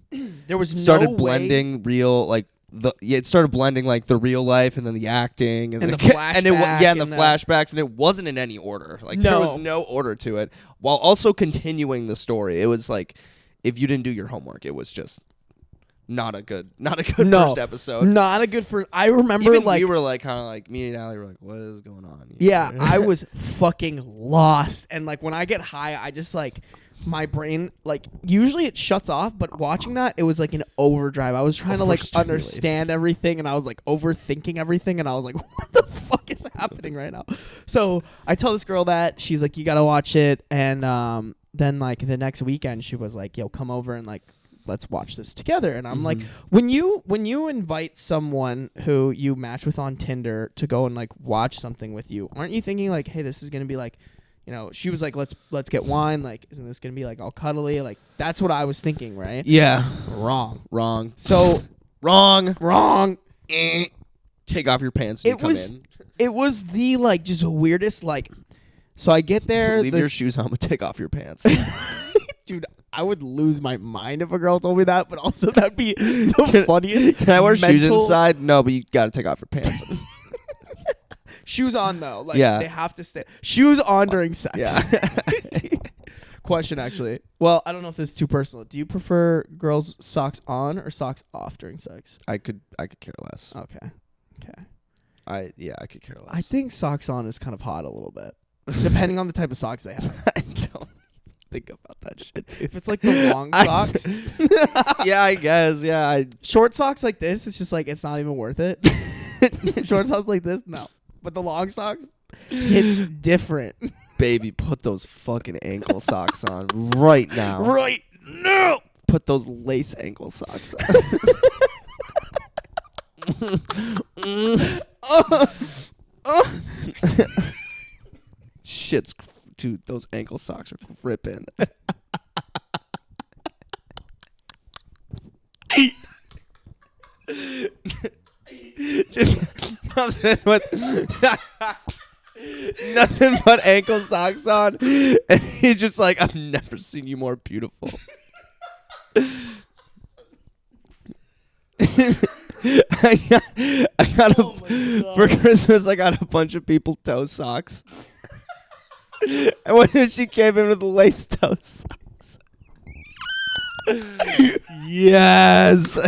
There was started blending real like it started blending like the real life and then the acting and the flashback and the flashbacks, and it wasn't in any order. Like there was no order to it, while also continuing the story. It was like if you didn't do your homework, it was just not a good first episode. Not a good first. I remember even like we were like kind of like me and Allie were like, what is going on? Yeah, I was fucking lost, and like when I get high, I just like my brain, like, usually it shuts off, but watching that, it was like an overdrive. I was trying to like understand everything, and I was like overthinking everything, and I was like, what the fuck is happening right now? So I tell this girl that, she's like, you gotta watch it, and then like the next weekend she was like, yo, come over and like let's watch this together. And I'm like, when you invite someone who you match with on Tinder to go and like watch something with you, aren't you thinking like, hey, this is gonna be like, you know, she was like, let's get wine, like, isn't this gonna be like all cuddly? Like, that's what I was thinking, right? Yeah. Wrong. So wrong. Take off your pants when you come in. It was the like just weirdest like. So I get there. Leave your shoes on, but take off your pants. Dude, I would lose my mind if a girl told me that, but also that'd be the funniest. Can I wear shoes inside? No, but you gotta take off your pants. Shoes on though. Like, they have to stay. Shoes on during sex. Yeah. Question actually. Well, I don't know if this is too personal. Do you prefer girls' socks on or socks off during sex? I could care less. Okay. I could care less. I think socks on is kind of hot a little bit. Depending on the type of socks they have. I don't think about that shit. If it's like the long socks. Yeah, I guess. Yeah. Short socks like this, it's just like, it's not even worth it. Short socks like this, no. But the long socks, it's different. Baby, put those fucking ankle socks on right now. Right now. Put those lace ankle socks on. Shit's, dude, those ankle socks are gripping. Just nothing but ankle socks on, and he's just like, I've never seen you more beautiful. For Christmas, I got a bunch of people toe socks. And when she came in with the lace toe socks. Yes.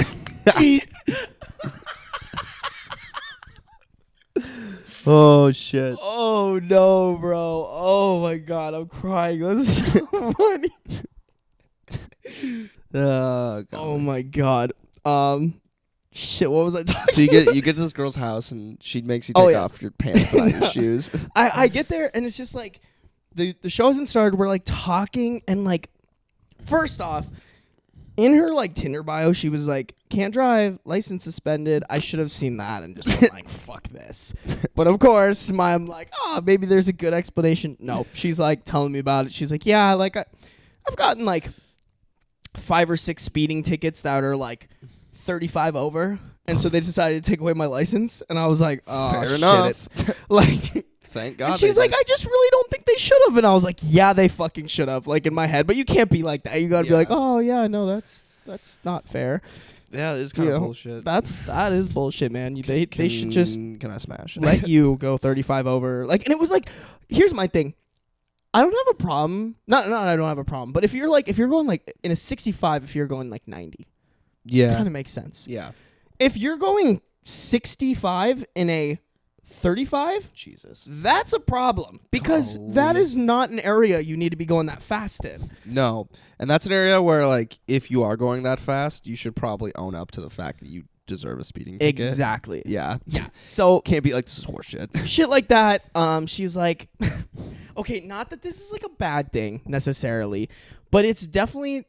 Oh shit. Oh no, bro. Oh my god, I'm crying. That's so funny. Oh god. Oh my god. Shit, what was I talking So you get to this girl's house and she makes you take off your pants, put on your shoes. I get there and it's just like the show hasn't started. We're like talking and like, first off, in her like Tinder bio, she was like, can't drive, license suspended. I should have seen that and just been like, fuck this. But of course, I'm like, oh, maybe there's a good explanation. No, she's like telling me about it. She's like, yeah, like I've gotten like 5 or 6 speeding tickets that are like 35 over. And so they decided to take away my license. And I was like, oh, fair enough. Like, thank God. And she's like, I just really don't think they should have. And I was like, yeah, they fucking should have, like in my head. But you can't be like that. You got to be like, oh, yeah, no, that's not fair. Yeah, it is kind of bullshit. That is bullshit, man. They should just can I smash let you go 35 over. Like, and it was like, here's my thing. I don't have a problem. No, I don't have a problem. But if you're going like in a 65, if you're going like 90, kind of makes sense. Yeah. If you're going 65 in a 35, Jesus, that's a problem because that is not an area you need to be going that fast in. No, and that's an area where like if you are going that fast, you should probably own up to the fact that you deserve a speeding ticket. Exactly. Yeah. So can't be like, this is horseshit. Shit like that. She's like, okay, not that this is like a bad thing necessarily, but it's definitely,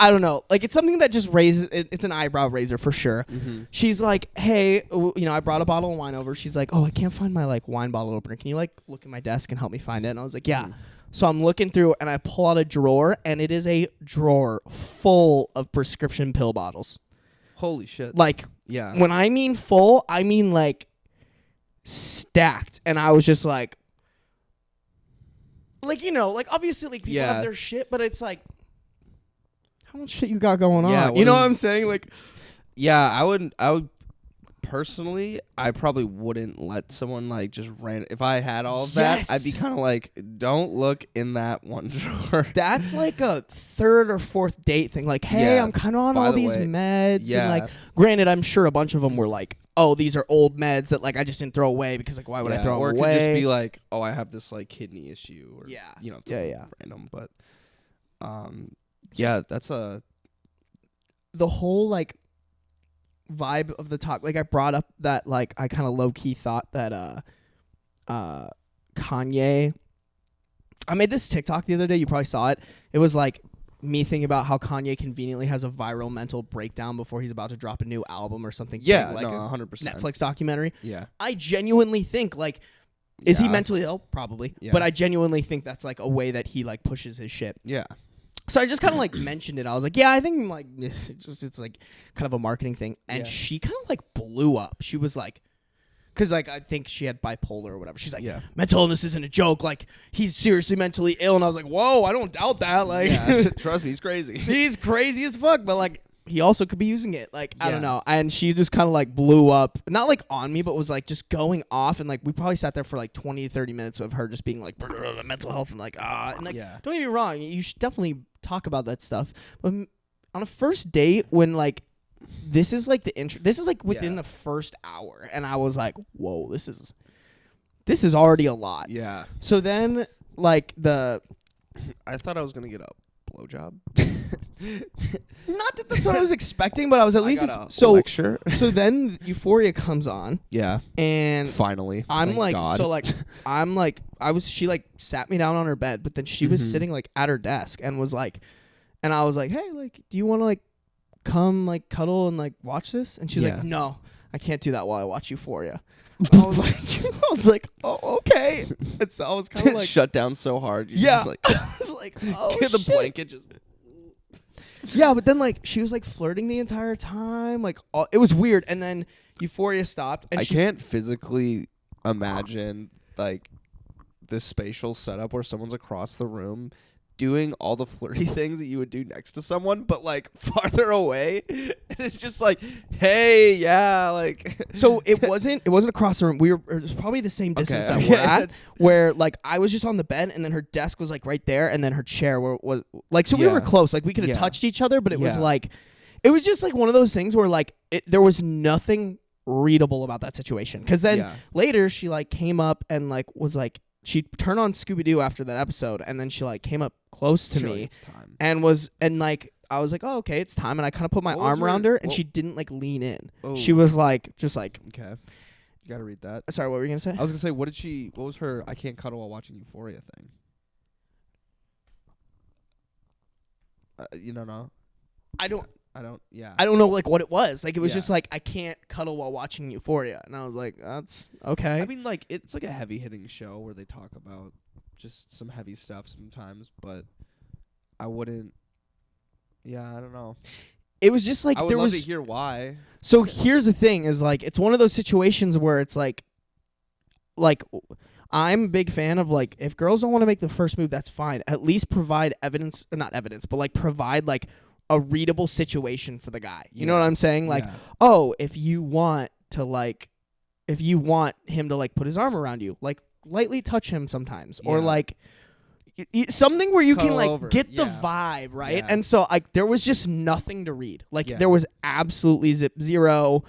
I don't know. Like, it's something that just raises, it's an eyebrow raiser for sure. Mm-hmm. She's like, hey, I brought a bottle of wine over. She's like, oh, I can't find my like wine bottle opener. Can you like look at my desk and help me find it? And I was like, yeah. So I'm looking through and I pull out a drawer and it is a drawer full of prescription pill bottles. Holy shit. Like, yeah. When I mean full, I mean like stacked. And I was just like like obviously like people have their shit, but it's like, how much shit you got going on? You know what I'm saying? Like, yeah, I would personally, I probably wouldn't let someone like just if I had all of that, I'd be kind of like, don't look in that one drawer. That's like a third or fourth date thing. Like, hey, I'm kind of on all these meds. And like, granted, I'm sure a bunch of them were like oh, these are old meds that like I just didn't throw away because like why would I throw them away? Or it could just be like, oh, I have this like kidney issue, or random. But that's the whole like vibe of the talk. Like I brought up that like I kind of low key thought that Kanye. I made this TikTok the other day. You probably saw it. It was like me thinking about how Kanye conveniently has a viral mental breakdown before he's about to drop a new album or something. Yeah, big, like 100%. Netflix documentary. Yeah. I genuinely think like, is he mentally ill? Probably. Yeah. But I genuinely think that's like a way that he like pushes his shit. Yeah. So I just kind of like mentioned it. I was like, yeah, I think like it's like kind of a marketing thing. And she kind of like blew up. She was like, because, like, I think she had bipolar or whatever. She's like, mental illness isn't a joke. Like, he's seriously mentally ill. And I was like, whoa, I don't doubt that. Like, trust me, he's crazy. He's crazy as fuck. But, like, he also could be using it. Like, I don't know. And she just kind of, like, blew up. Not, like, on me, but was, like, just going off. And, like, we probably sat there for, like, 20 to 30 minutes of her just being, like, mental health. And, like, And, like, don't get me wrong. You should definitely talk about that stuff. But on a first date, when, like, this is like the intro. This is like within the first hour, and I was like, "Whoa, this is already a lot." Yeah. So then, like I thought I was gonna get a blowjob. Not that that's what I was expecting, but I was at least lecture. So then Euphoria comes on. Yeah. And finally, I'm like, God. so like, I'm like, she like sat me down on her bed, but then she was sitting like at her desk and was like, and I was like, hey, like, do you want to like come like cuddle and like watch this? And she's like, no, I can't do that while I watch Euphoria. I was like, oh, okay. And so I was kind of like shut down so hard. Just like, I was like, oh, the blanket just. Yeah, but then like she was like flirting the entire time. Like it was weird. And then Euphoria stopped. And I can't physically imagine like the spatial setup where someone's across the room doing all the flirty things that you would do next to someone, but like farther away, and it's just like, hey, like. So it wasn't across the room. It was probably the same distance that we're at, where like I was just on the bed, and then her desk was like right there, and then her chair was like, so we were close, like we could have touched each other, but it was like, it was just like one of those things where like there was nothing readable about that situation, because then later she like came up and like was like. She turned on Scooby-Doo after that episode, and then she like came up close to me and like I was like, oh, okay, it's time, and I kind of put my arm around her, and she didn't like lean in. Oh. She was like, just like, okay, you gotta read that. Sorry, what were you gonna say? I was gonna say, what was her I can't cuddle while watching Euphoria thing? You don't know? I don't. Yeah. I don't know like what it was. Like it was just like I can't cuddle while watching Euphoria, and I was like, that's okay. I mean, like it's like a heavy hitting show where they talk about just some heavy stuff sometimes, but I wouldn't. Yeah, I don't know. It was just like I would love to hear why. So here's the thing: is like it's one of those situations where it's like I'm a big fan of like if girls don't want to make the first move, that's fine. At least provide evidence, or not evidence, but like provide like a readable situation for the guy. You know what I'm saying? Like, oh, if you want him to like put his arm around you, like lightly touch him sometimes, or like something where you can like get the vibe, right? And so like there was just nothing to read. Like there was absolutely zero.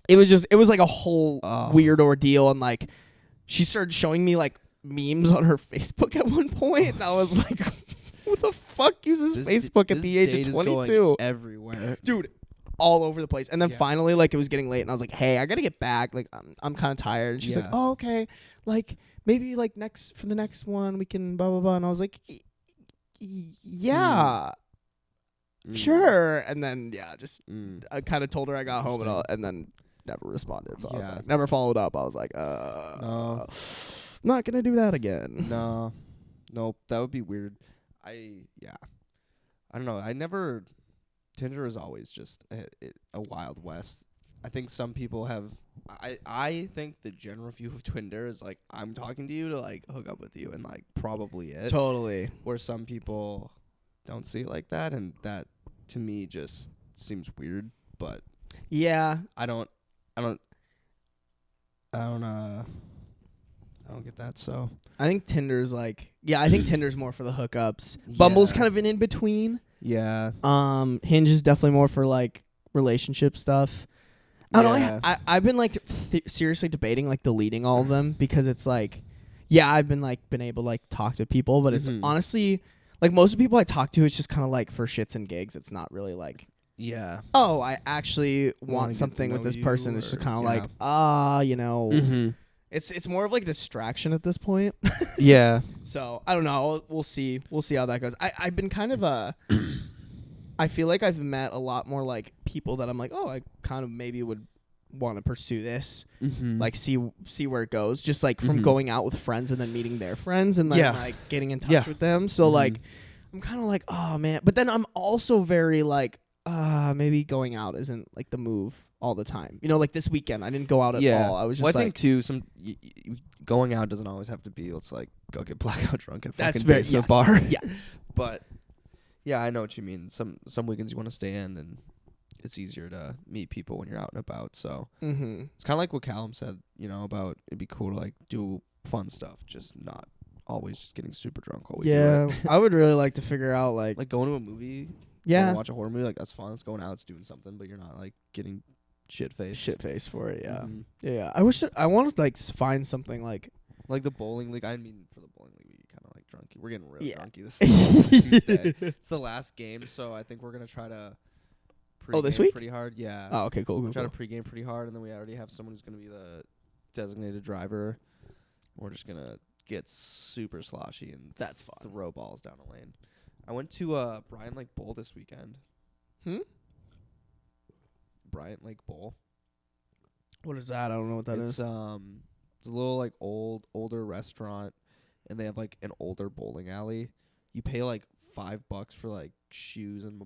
It was like a whole weird ordeal, and like she started showing me like memes on her Facebook at one point, and I was like, who the fuck uses Facebook at the age of 22? Everywhere, dude, all over the place. And then finally, like it was getting late, and I was like, hey, I gotta get back. Like I'm kind of tired. And she's like, oh, okay. Like maybe like for the next one we can blah blah blah. And I was like, yeah. Sure. And then I kind of told her I got home and then never responded. So I was like, never followed up. I was like, no, not gonna do that again. No, nope, that would be weird. I don't know. Tinder is always just a Wild West. I think some people have. I think the general view of Tinder is like I'm talking to you to like hook up with you, and like probably it. Totally. Where some people don't see it like that, and that to me just seems weird. But yeah, I don't get that. So I think Tinder's like I think Tinder's more for the hookups. Bumble's kind of an in between. Yeah. Hinge is definitely more for like relationship stuff. I don't know. I've been like seriously debating like deleting all of them because it's like, yeah, I've been able to like talk to people, but it's honestly like most of the people I talk to, it's just kind of like for shits and gigs. It's not really like, oh, I actually want something with this person. It's just kind of like, you know, it's more of like a distraction at this point. Yeah. So I don't know. We'll see. We'll see how that goes. I've been kind of I feel like I've met a lot more like people that I'm like, oh, I kind of maybe would want to pursue this, like see where it goes, just like from going out with friends and then meeting their friends and then like getting in touch with them. So like I'm kind of like, oh man, but then I'm also very like, maybe going out isn't like the move all the time. You know, like this weekend I didn't go out at all. I was just I think too going out doesn't always have to be let's like go get blackout drunk at fucking very basement bar. Yes. But yeah, I know what you mean. Some weekends you want to stay in, and it's easier to meet people when you're out and about. So it's kind of like what Callum said, you know, about it'd be cool to like do fun stuff, just not always just getting super drunk while we do it. I would really like to figure out like going to a movie. Yeah, watch a horror movie, like that's fun. It's going out, it's doing something, but you're not like getting shit faced for it. Yeah. I wish I want to like find something like the bowling league. I mean, for the bowling league, we kind of like drunky. We're getting real drunky this Tuesday. It's the last game, so I think we're gonna try to. This week? Pretty hard, yeah. Oh, okay, cool. We'll try to pregame pretty hard, and then we already have someone who's gonna be the designated driver. We're just gonna get super sloshy and that's fun. Throw balls down the lane. I went to Bryant Lake Bowl this weekend. Bryant Lake Bowl. What is that? I don't know what that is. It's a little like older restaurant, and they have like an older bowling alley. You pay like $5 for like shoes and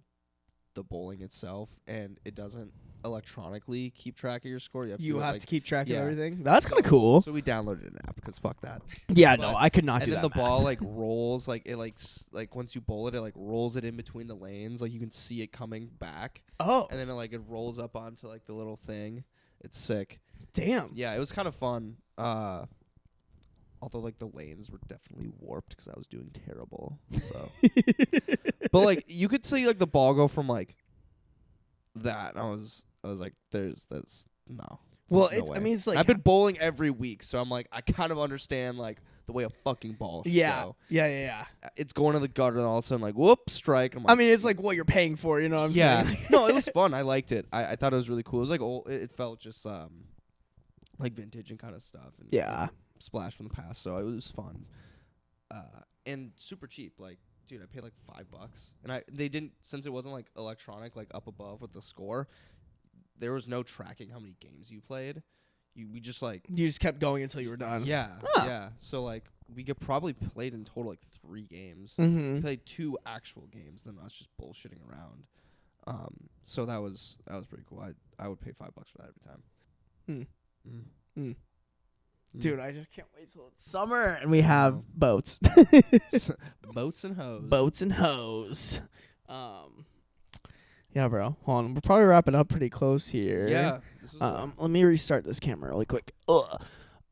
the bowling itself, and it doesn't electronically keep track of your score. You have to keep track of everything. That's kind of cool. So we downloaded an app because fuck that. Yeah, no, I could not do that. And then the ball like rolls, like it like once you bowl it, it like rolls it in between the lanes. Like you can see it coming back. Oh. And then it rolls up onto like the little thing. It's sick. Damn. Yeah, it was kind of fun. Although like the lanes were definitely warped because I was doing terrible. So, but like you could see like the ball go from like that, and I was like, "There's this no." Well, no way. I mean, it's like I've been bowling every week, so I'm like, I kind of understand like the way a fucking ball should go. Yeah. It's going to the gutter, and all of a sudden like, whoop, strike. I'm like, I mean, it's like what you're paying for, you know what I'm saying? No, it was fun. I liked it. I thought it was really cool. It was like old. It felt just like vintage and kind of stuff. And splash from the past, so it was fun. And super cheap. Like, dude, I paid like $5, and they didn't, since it wasn't like electronic, like up above with the score. There was no tracking how many games you played. You just kept going until you were done. Yeah, yeah. So like we could probably played in total like 3 games. We played 2 actual games, then us just bullshitting around. So that was pretty cool. I would pay $5 for that every time. Dude, I just can't wait till it's summer and we have boats. Boats and hoes. Boats and hoes. Yeah, bro. Hold on. We're probably wrapping up pretty close here. Yeah. Let me restart this camera really quick.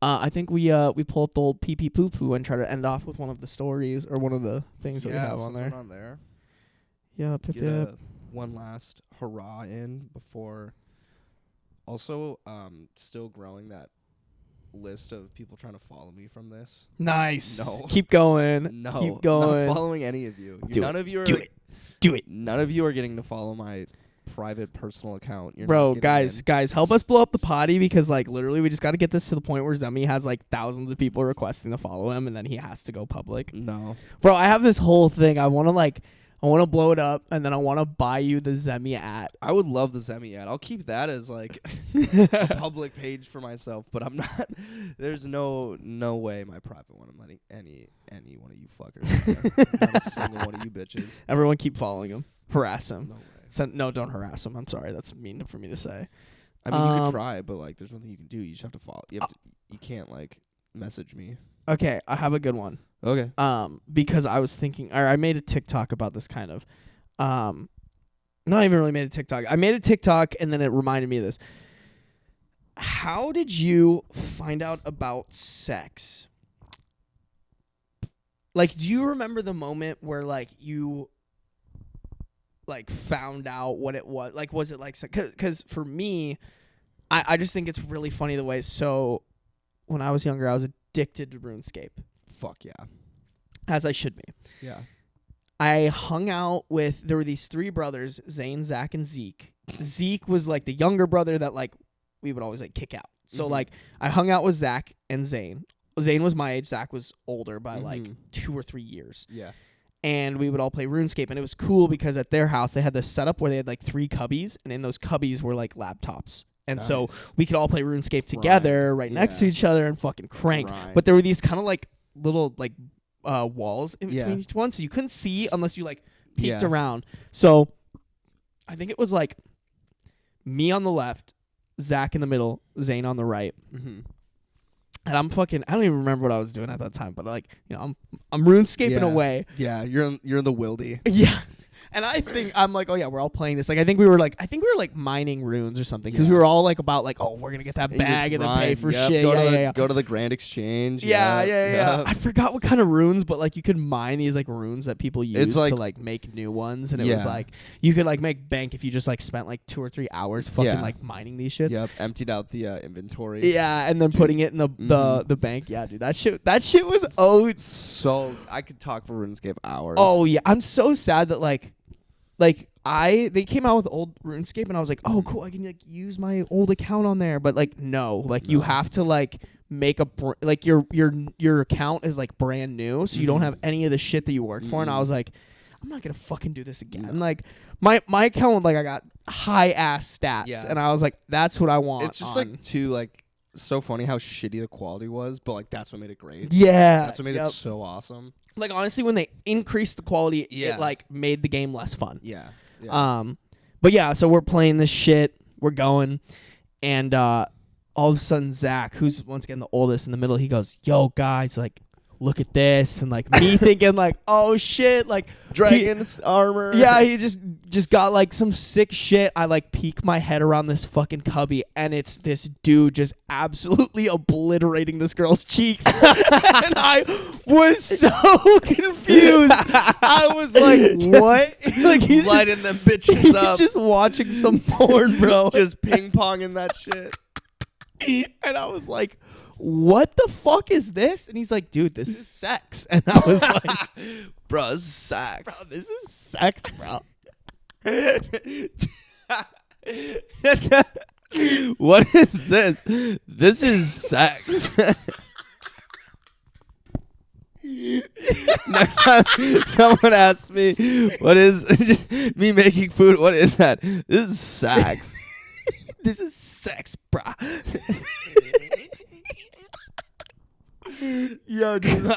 I think we pull up the old pee poo poo and try to end off with one of the stories or one of the things that we have on there. Yeah, pip. One last hurrah in before. Also, still growing that list of people trying to follow me from this. Nice. No. Keep going. No. Keep going. Not following any of you. None of you are. Do it. None of you are getting to follow my private personal account. Bro, guys, help us blow up the potty because like literally we just got to get this to the point where Zemmy has like thousands of people requesting to follow him and then he has to go public. No. Bro, I have this whole thing. I want to blow it up, and then I want to buy you the Zemmy ad. I would love the Zemmy ad. I'll keep that as like a public page for myself, but I'm not. There's no way my private one I'm letting any one of you fuckers. Not a single one of you bitches. Everyone keep following him. Harass him. No way. No, don't harass him. I'm sorry. That's mean for me to say. I mean, you could try, but like, there's nothing you can do. You just have to follow. You can't like message me. Okay, I have a good one. Okay. Because I was thinking, or I made a TikTok about this kind of. Not even really made a TikTok. I made a TikTok, and then it reminded me of this. How did you find out about sex? Like, do you remember the moment where like you like found out what it was? Like, was it like, because for me, I just think it's really funny the way. So when I was younger, I was addicted to RuneScape. Fuck yeah. As I should be. Yeah. I hung out with, there were these 3 brothers, Zane, Zach, and Zeke. Zeke was like the younger brother that like we would always like kick out. So like I hung out with Zach and Zane. Zane was my age. Zach was older by like 2 or 3 years. Yeah. And we would all play RuneScape. And it was cool because at their house, they had this setup where they had like 3 cubbies. And in those cubbies were like laptops. And so we could all play RuneScape together right next to each other and fucking crank. But there were these kind of like little like walls in between each one. So you couldn't see unless you like peeked around. So I think it was like me on the left, Zach in the middle, Zane on the right. And I'm fucking, I don't even remember what I was doing at that time, but like, you know, I'm RuneScaping away. Yeah, you're the wildy. Yeah. And I think I'm like, oh yeah, we're all playing this. Like, I think we were like mining runes or something because we were all like about like, oh, we're gonna get that bag and then pay for shit. Go to the Grand Exchange. Yeah. I forgot what kind of runes, but like you could mine these like runes that people use to like make new ones, and it was like you could like make bank if you just like spent like 2 or 3 hours fucking like mining these shits. Yep, emptied out the inventory. Yeah, and then putting it in the bank. Yeah, dude, that shit was so I could talk for RuneScape hours. Oh yeah, I'm so sad that like they came out with old RuneScape and I was like, oh cool, I can like use my old account on there, but like no, you have to like make a like your account is like brand new, so you don't have any of the shit that you worked for. And I was like, I'm not gonna fucking do this again. Like my account, like I got high ass stats, and I was like, that's what I want. It's just like too like so funny how shitty the quality was, but like that's what made it great. Yeah, that's what made it so awesome. Like honestly, when they increased the quality, it like made the game less fun. Yeah. But yeah, so we're playing this shit, we're going, and all of a sudden Zach, who's once again the oldest in the middle, he goes, "Yo guys, like look at this," and like me thinking like, oh shit, like dragon's armor. Yeah, he just got like some sick shit. I like peek my head around this fucking cubby, and it's this dude just absolutely obliterating this girl's cheeks. And I was so confused. I was like, what? Like he's lighting them bitches up. He's just watching some porn, bro. Just ping ponging that shit. And I was like, what the fuck is this? And he's like, dude, this is sex. And I was like, bro, this is sex. Bro, this is sex, bro. What is this? This is sex. Next time someone asks me, what is me making food? What is that? This is sex. This is sex, brah. Yo, dude.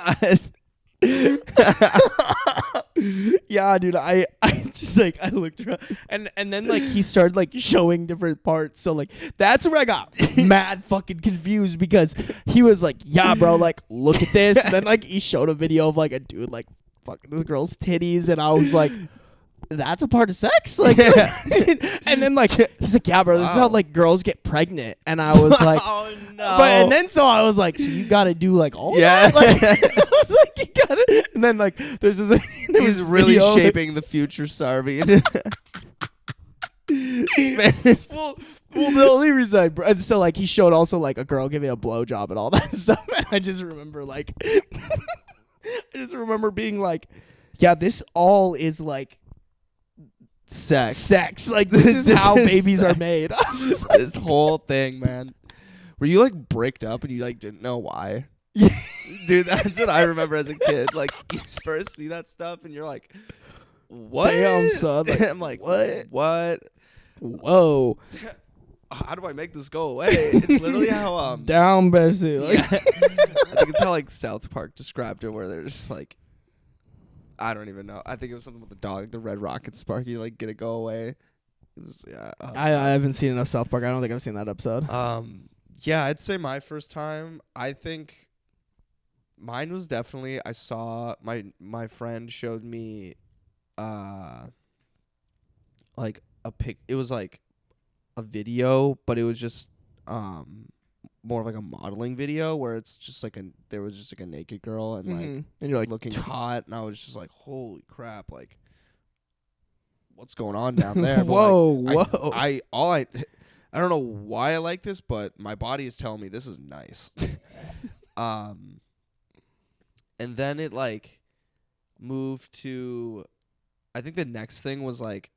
Yeah, dude. I just like I looked around and then like he started like showing different parts. So like that's where I got mad fucking confused because he was like, yeah, bro, like look at this. And then like he showed a video of like a dude like fucking this girl's titties, and I was like, that's a part of sex? Like and then like he's like, yeah, bro, this is how like girls get pregnant. And I was like, oh no. And then so I was like, so you gotta do like all that? Like, I was like, you gotta. And then like there's this he's really shaping the future Sarby. Well, the only reason so like he showed also like a girl giving a blowjob and all that stuff, and I just remember like I just remember being like, yeah, this all is like sex. Like this is how babies are made. This whole thing, man. Were you like bricked up and you like didn't know why? Yeah. Dude, that's what I remember as a kid. Like you first see that stuff and you're like, what? Damn, son. Like, I'm like, what? Whoa. How do I make this go away? It's literally how down, Bessie. Like, I think it's how like South Park described it, where they're just like, I don't even know. I think it was something with the dog, the red rocket Sparky, like get it go away. It was, yeah. I haven't seen enough South Park. I don't think I've seen that episode. Yeah, I'd say my first time. I think mine was definitely I saw my friend showed me, like a pic. It was like a video, but it was just more of like a modeling video where it's just like there was just like a naked girl and like and you're like looking hot, and I was just like, holy crap, like what's going on down there? Whoa. I I don't know why I like this, but my body is telling me this is nice. And then it like moved to, I think the next thing was like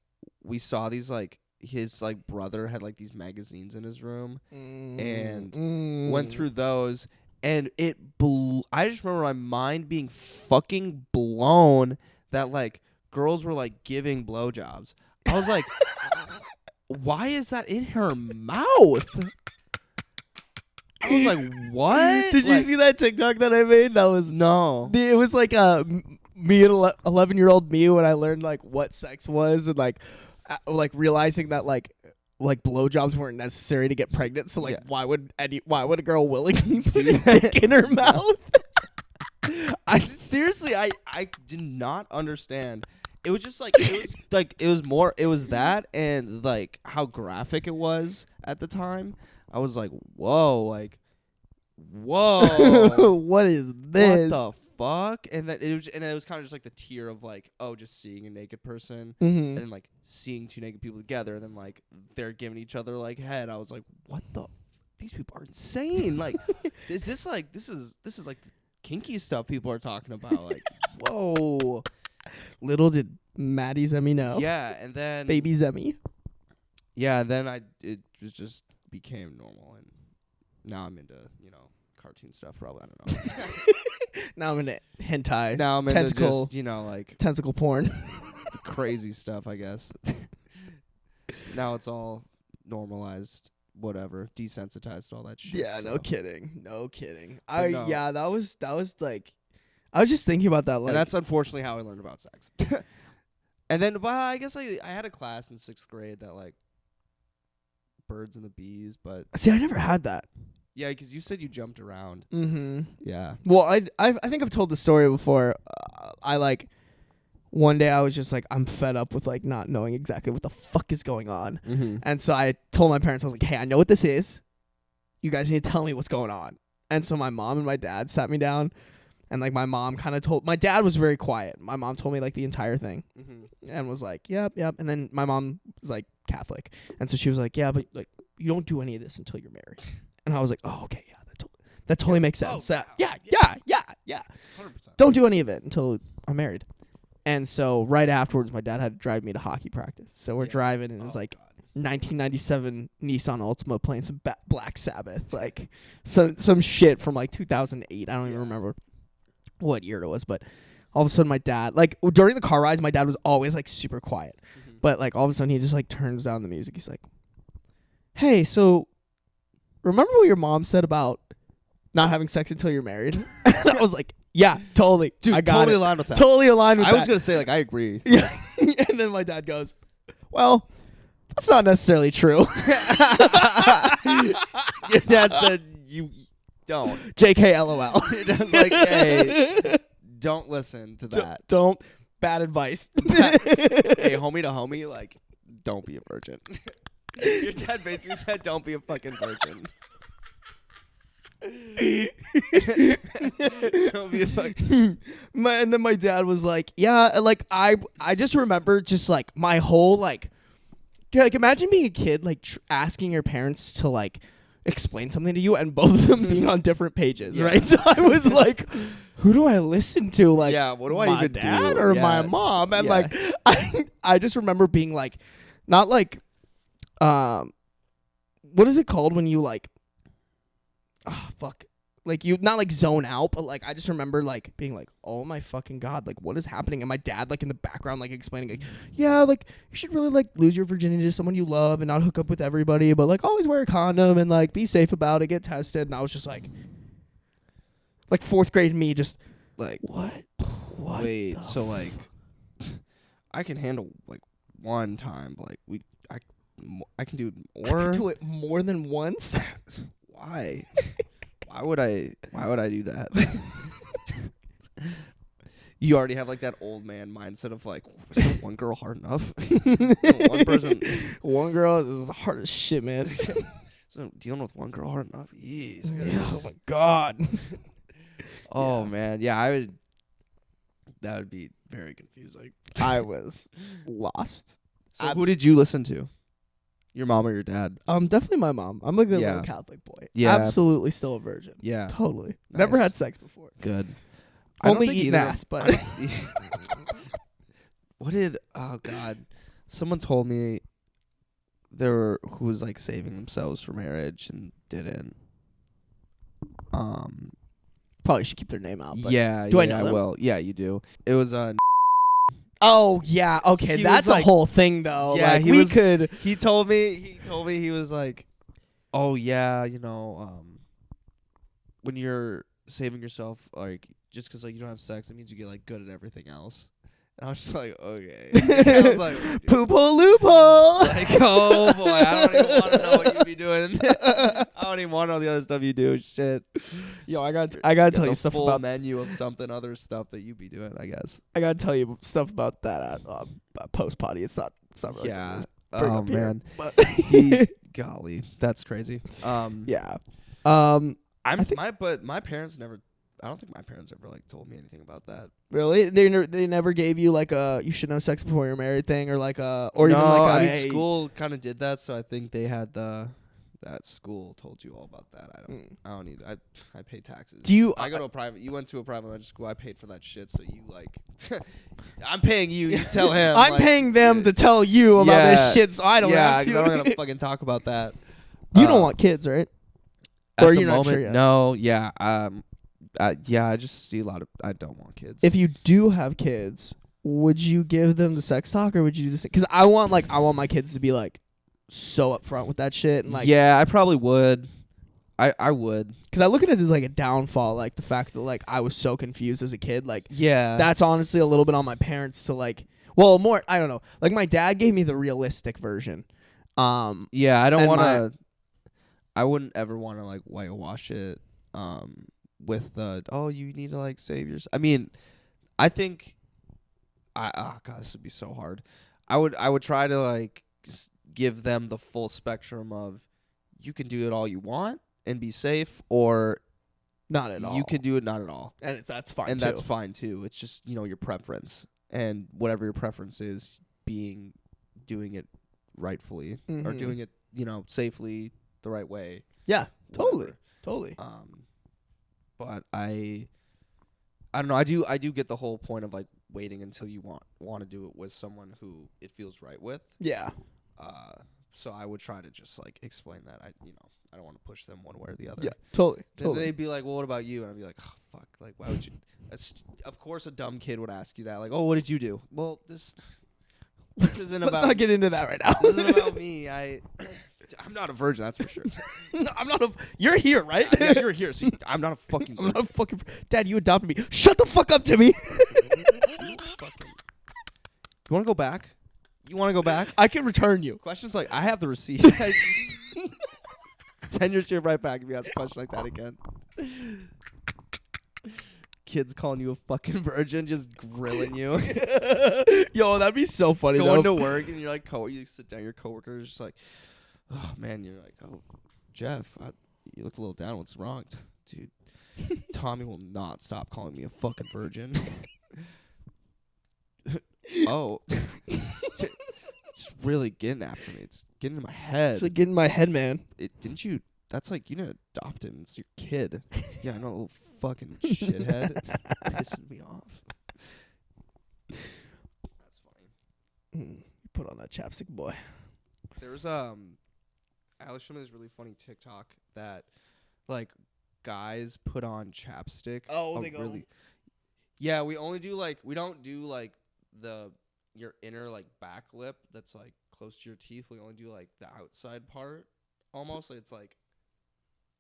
we saw these like his like brother had like these magazines in his room and went through those, and it I just remember my mind being fucking blown that like girls were like giving blowjobs. I was like, why is that in her mouth? I was like, what? Did you see that TikTok that I made? That was no. It was like me and 11-year-old me when I learned like what sex was and like realizing that like blowjobs weren't necessary to get pregnant. So like why would a girl willingly put a dick in her mouth? I seriously I did not understand. It was just like it was that and like how graphic it was at the time. I was like, whoa, what is this? What the fuck? And that it was kind of just like the tier of like, oh, just seeing a naked person and then like seeing two naked people together and then like they're giving each other like head. I was like, what the these people are insane. Like is this like this is like the kinky stuff people are talking about. Like, whoa. Little did Maddie Zemmy know. Yeah, and then baby Zemmy. Yeah, and then it just became normal, and now I'm into cartoon stuff. Probably, I don't know. Now I'm into hentai. Now I'm into just, like tentacle porn, crazy stuff. I guess. Now it's all normalized. Whatever, desensitized to all that shit. Yeah, so. no kidding. No. Yeah, that was like, I was just thinking about that. Like, and that's unfortunately how I learned about sex. And then, I guess I had a class in 6th grade that like birds and the bees, but see, I never had that. Yeah, because you said you jumped around. Mm-hmm. Yeah. Well, I think I've told the story before. I like one day I was just like, I'm fed up with like not knowing exactly what the fuck is going on, and so I told my parents, I was like, hey, I know what this is. You guys need to tell me what's going on. And so my mom and my dad sat me down. And, like, my mom kind of told... My dad was very quiet. My mom told me, like, the entire thing. And was like, yep. And then my mom was, like, Catholic. And so she was like, yeah, but, like, you don't do any of this until you're married. And I was like, oh, okay, yeah. That totally makes sense. Oh, yeah. 100%. Don't do any of it until I'm married. And so right afterwards, my dad had to drive me to hockey practice. So we're driving, and it's, like, 1997 Nissan Altima playing some Black Sabbath. Like, some shit from, like, 2008. I don't even remember what year it was, but all of a sudden my dad, like during the car rides, my dad was always like super quiet, but like all of a sudden he just like turns down the music. He's like, hey, so remember what your mom said about not having sex until you're married? And I was like, yeah, totally. Dude, I got totally it. aligned with that. Totally aligned with that. I was going to say, like, I agree. Yeah. And then my dad goes, well, that's not necessarily true. Your dad said you don't. JK LOL. Your dad's like, hey, don't listen to that. Don't. Bad advice. Hey, homie to homie, like, don't be a virgin. Your dad basically said, don't be a fucking virgin. Don't be a fucking... And then my dad was like, yeah, like, I just remember just, like, my whole, like imagine being a kid, like, asking your parents to, like, explain something to you and both of them being on different pages, right? So I was like, who do I listen to? Like, yeah, what do I my even dad do? Or my mom? And like, I just remember being like, not like, what is it called when you like, like you not like zone out, but like I just remember like being like, oh my fucking god, like what is happening? And my dad like in the background like explaining like, yeah, like you should really like lose your virginity to someone you love and not hook up with everybody, but like always wear a condom and like be safe about it, get tested. And I was just like 4th grade me just like what? Wait, so like I can handle like one time, but like I can do it more. I can do it more than once. Why? Why would I do that? You already have like that old man mindset of like, is one girl hard enough? One person, one girl is hard as shit, man. So dealing with one girl hard enough? Jeez. Yeah, oh my god. Oh man, yeah, that would be very confusing. I was lost. So who did you listen to? Your mom or your dad? Definitely my mom. I'm a good little Catholic boy. Yeah. Absolutely still a virgin. Yeah. Totally. Nice. Never had sex before. Good. Only eating ass, but. Oh God. Someone told me who was like saving themselves for marriage and didn't. Probably should keep their name out. But yeah. Do I know them? I will. Yeah, you do. It was Oh yeah, okay, that's a whole thing though. Yeah, like, He told me he was like, oh yeah, when you're saving yourself, like just because like you don't have sex, it means you get like good at everything else. And I was just like, okay. I was like, poophole loophole. Like, oh boy, I don't even want to know what you be doing. I don't even want to know the other stuff you do. Shit. Yo, I gotta tell you stuff full about menu of something other stuff that you be doing. I guess. I gotta tell you stuff about that at post potty. It's not really. Yeah. Oh man. But golly, that's crazy. Yeah. But my parents never. I don't think my parents ever like told me anything about that. Really? They never gave you like a you should know sex before you're married thing, or like a school kind of did that, so I think they had that school told you all about that. I don't need. I pay taxes. I go to a private. You went to a private elementary school. I paid for that shit, so you like. I'm paying you. You tell him. I'm paying them to tell you about this shit, so I don't have to. Yeah, I'm not gonna fucking talk about that. You don't want kids, right? Or you're not sure yet? No. Yeah. I just see a lot of. I don't want kids. If you do have kids, would you give them the sex talk, or would you do this? Because I want my kids to be like so upfront with that shit, and like. Yeah, I probably would. I would. Because I look at it as like a downfall, like the fact that like I was so confused as a kid, like. Yeah. That's honestly a little bit on my parents to like. Well, more I don't know. Like my dad gave me the realistic version. Yeah, I don't want to. I wouldn't ever want to like whitewash it. With you need to like save yourself. I mean, I think God, this would be so hard. I would try to like give them the full spectrum of you can do it all you want and be safe, or not at all. You can do it not at all, and that's fine. That's fine too. It's just your preference, and whatever your preference is, doing it rightfully or doing it safely the right way. Yeah, totally. But I don't know. I do get the whole point of like waiting until you want to do it with someone who it feels right with. Yeah. So I would try to just like explain that I don't want to push them one way or the other. Yeah. Totally. Then they'd be like, "Well, what about you?" And I'd be like, "Oh fuck! Like, why would you?" Of course, a dumb kid would ask you that. Like, "Oh, what did you do?" Well, this isn't about. Let's not get into that right now. This isn't about me. I'm not a virgin, that's for sure. No, I'm not a. You're here, right? Yeah, you're here. So I'm not a fucking virgin. I'm not a fucking. Dad, you adopted me. Shut the fuck up, Timmy. You want to go back? You want to go back? I can return you. Questions like, I have the receipt. Send your shit right back if you ask a question like that again. Kids calling you a fucking virgin, just grilling you. Yo, that'd be so funny. Going to work and you're like, you sit down, your coworker's just like, oh man, you're like, oh, Jeff, you look a little down. What's wrong, dude? Tommy will not stop calling me a fucking virgin. Oh, it's really getting after me. It's getting in my head. It's like getting in my head, man. Didn't you? That's like you didn't adopt him. It's your kid. Yeah, I know, little fucking shithead. Pisses me off. That's funny. You put on that chapstick, boy. There's Alex showed me this really funny TikTok that like guys put on chapstick. Oh, they go. Really, yeah, we don't do like your inner like back lip that's like close to your teeth. We only do like the outside part almost. Like, it's like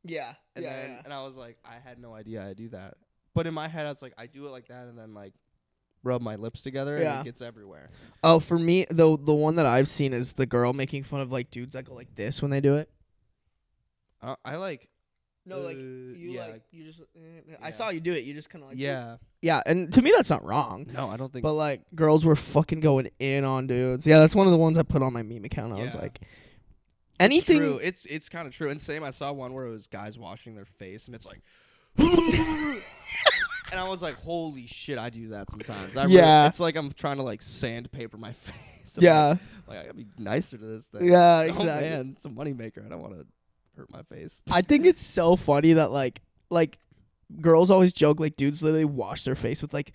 and I was like, I had no idea I do that. But in my head I was like, I do it like that and then like rub my lips together and it gets everywhere. Oh, for me the one that I've seen is the girl making fun of like dudes that go like this when they do it. I like no, like you like you just. I saw you do it. You just kind of like. Yeah, and to me that's not wrong. No, I don't think. But like girls were fucking going in on dudes. Yeah, that's one of the ones I put on my meme account. I was like, anything. True. It's kind of true. And same, I saw one where it was guys washing their face, and it's like. And I was like, holy shit, I do that sometimes. It's like I'm trying to like sandpaper my face. Like, I gotta be nicer to this thing. Yeah, Oh, exactly. man, it's a moneymaker. I don't want to hurt my face. I think it's so funny that like girls always joke like dudes literally wash their face with like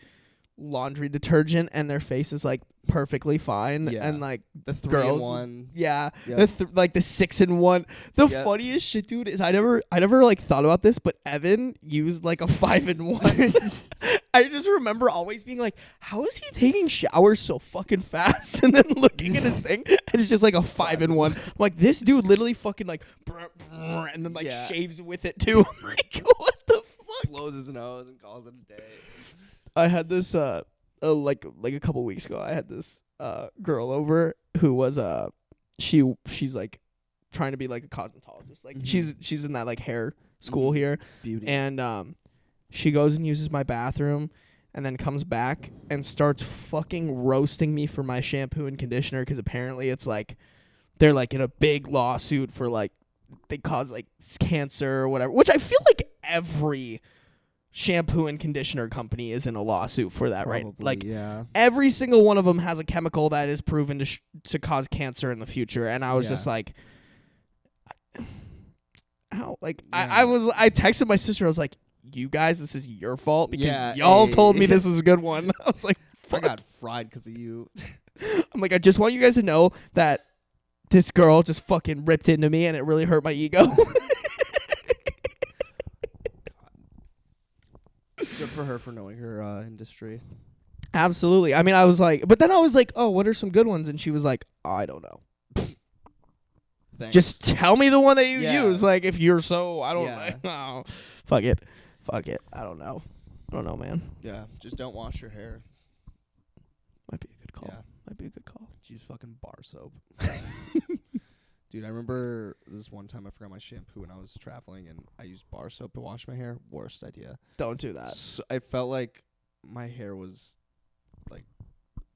laundry detergent and their face is like perfectly fine. Yeah. And like The 3 girls, in 1. yeah, Yep. like the 6 in 1. The Yep. funniest shit, dude, is I never like thought about this, but Evan used like a 5 in 1. I just remember always being like, how is he taking showers so fucking fast? And then looking at his thing, and it's just like a 5 in 1. I'm like, this dude literally fucking like, and then like Yeah. shaves with it too. I'm like, what the fuck? Blows his nose and calls it a day. I had this like a couple weeks ago. I had this girl over who was she's like trying to be like a cosmetologist. Like she's in that like hair school here. Beauty. And she goes and uses my bathroom and then comes back and starts fucking roasting me for my shampoo and conditioner because apparently it's like they're like in a big lawsuit for like they cause like cancer or whatever, which I feel like every shampoo and conditioner company is in a lawsuit for that, Probably, right? Like yeah. every single one of them has a chemical that is proven to cause cancer in the future. And I was just like, how? Like I texted my sister. I was like, you guys, this is your fault because y'all told me this was a good one. I was like, fuck. I got fried because of you. I'm like, I just want you guys to know that this girl just fucking ripped into me and it really hurt my ego. Good for her for knowing her industry. Absolutely. I mean, I was like, but then I was like, oh, what are some good ones? And she was like, I don't know. Thanks. Just tell me the one that you Yeah. use. Like, if you're so, I don't Yeah. know. Fuck it. I don't know. Man. Yeah, just don't wash your hair. Might be a good call. Yeah. Might be a good call. Use fucking bar soap. Dude, I remember this one time I forgot my shampoo when I was traveling and I used bar soap to wash my hair. Worst idea. Don't do that. So I felt like my hair was like,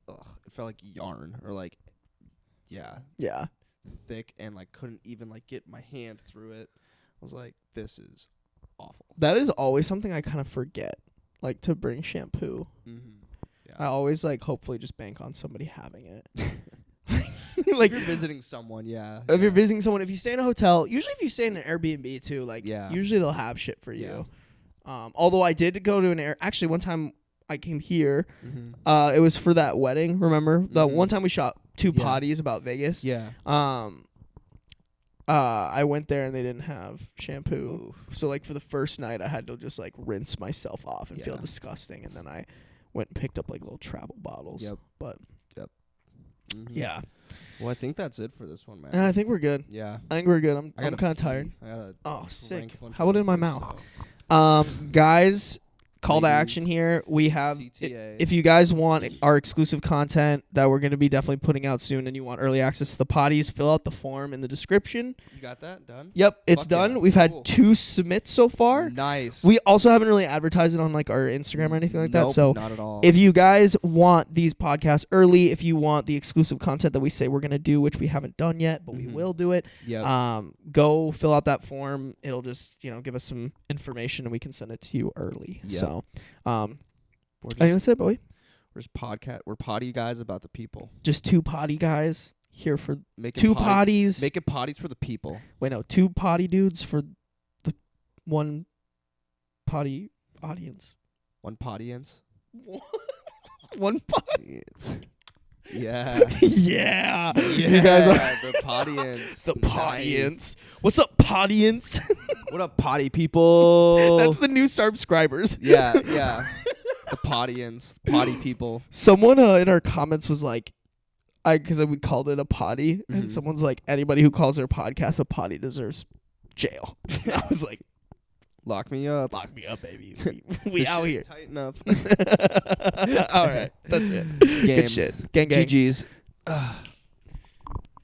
it felt like yarn or like, Yeah. thick and like couldn't even like get my hand through it. I was like, this is awful. That is always something I kind of forget, like to bring shampoo. Mm-hmm. Yeah. I always like hopefully just bank on somebody having it. Like if you're visiting someone, If you're visiting someone, if you stay in a hotel, usually if you stay in an Airbnb too, like usually they'll have shit for you. Although I did go to actually one time I came here, it was for that wedding. Remember the one time we shot 2 potties about Vegas? Yeah. I went there and they didn't have shampoo. Oof. So like for the first night I had to just like rinse myself off and feel disgusting, and then I went and picked up like little travel bottles. But yeah. Well, I think that's it for this one, man. And I think we're good. Yeah. I think we're good. I'm kind of tired. Oh, sick. How about in my mouth? Guys, call to action here. We have, if you guys want our exclusive content that we're going to be definitely putting out soon and you want early access to the potties, fill out the form in the description. You got that done? Yep, it's done. Yeah. We've had 2 submits so far. Nice. We also haven't really advertised it on like our Instagram or anything like that. So not at all. If you guys want these podcasts early, if you want the exclusive content that we say we're going to do, which we haven't done yet, but we will do it, go fill out that form. It'll just, give us some information and we can send it to you early. Yep. So, that's it, boy. We're potty guys about the people. Just 2 potty guys here for 2 potties. Making potties for the people. Wait, no, 2 potty dudes for the 1 potty audience. 1 pottyance. 1 pottyance. Yeah. Yeah. You guys are the pottyance. The pottyance. Nice. What's up, pottyance? What up, potty people? That's the new subscribers. Yeah. The pottyance. Potty people. Someone in our comments was like, because we called it a potty, and someone's like, anybody who calls their podcast a potty deserves jail. And I was like, lock me up. Lock me up, baby. We out here. Tighten up. All right. That's it. Game. Good shit. Gang, gang. GG's.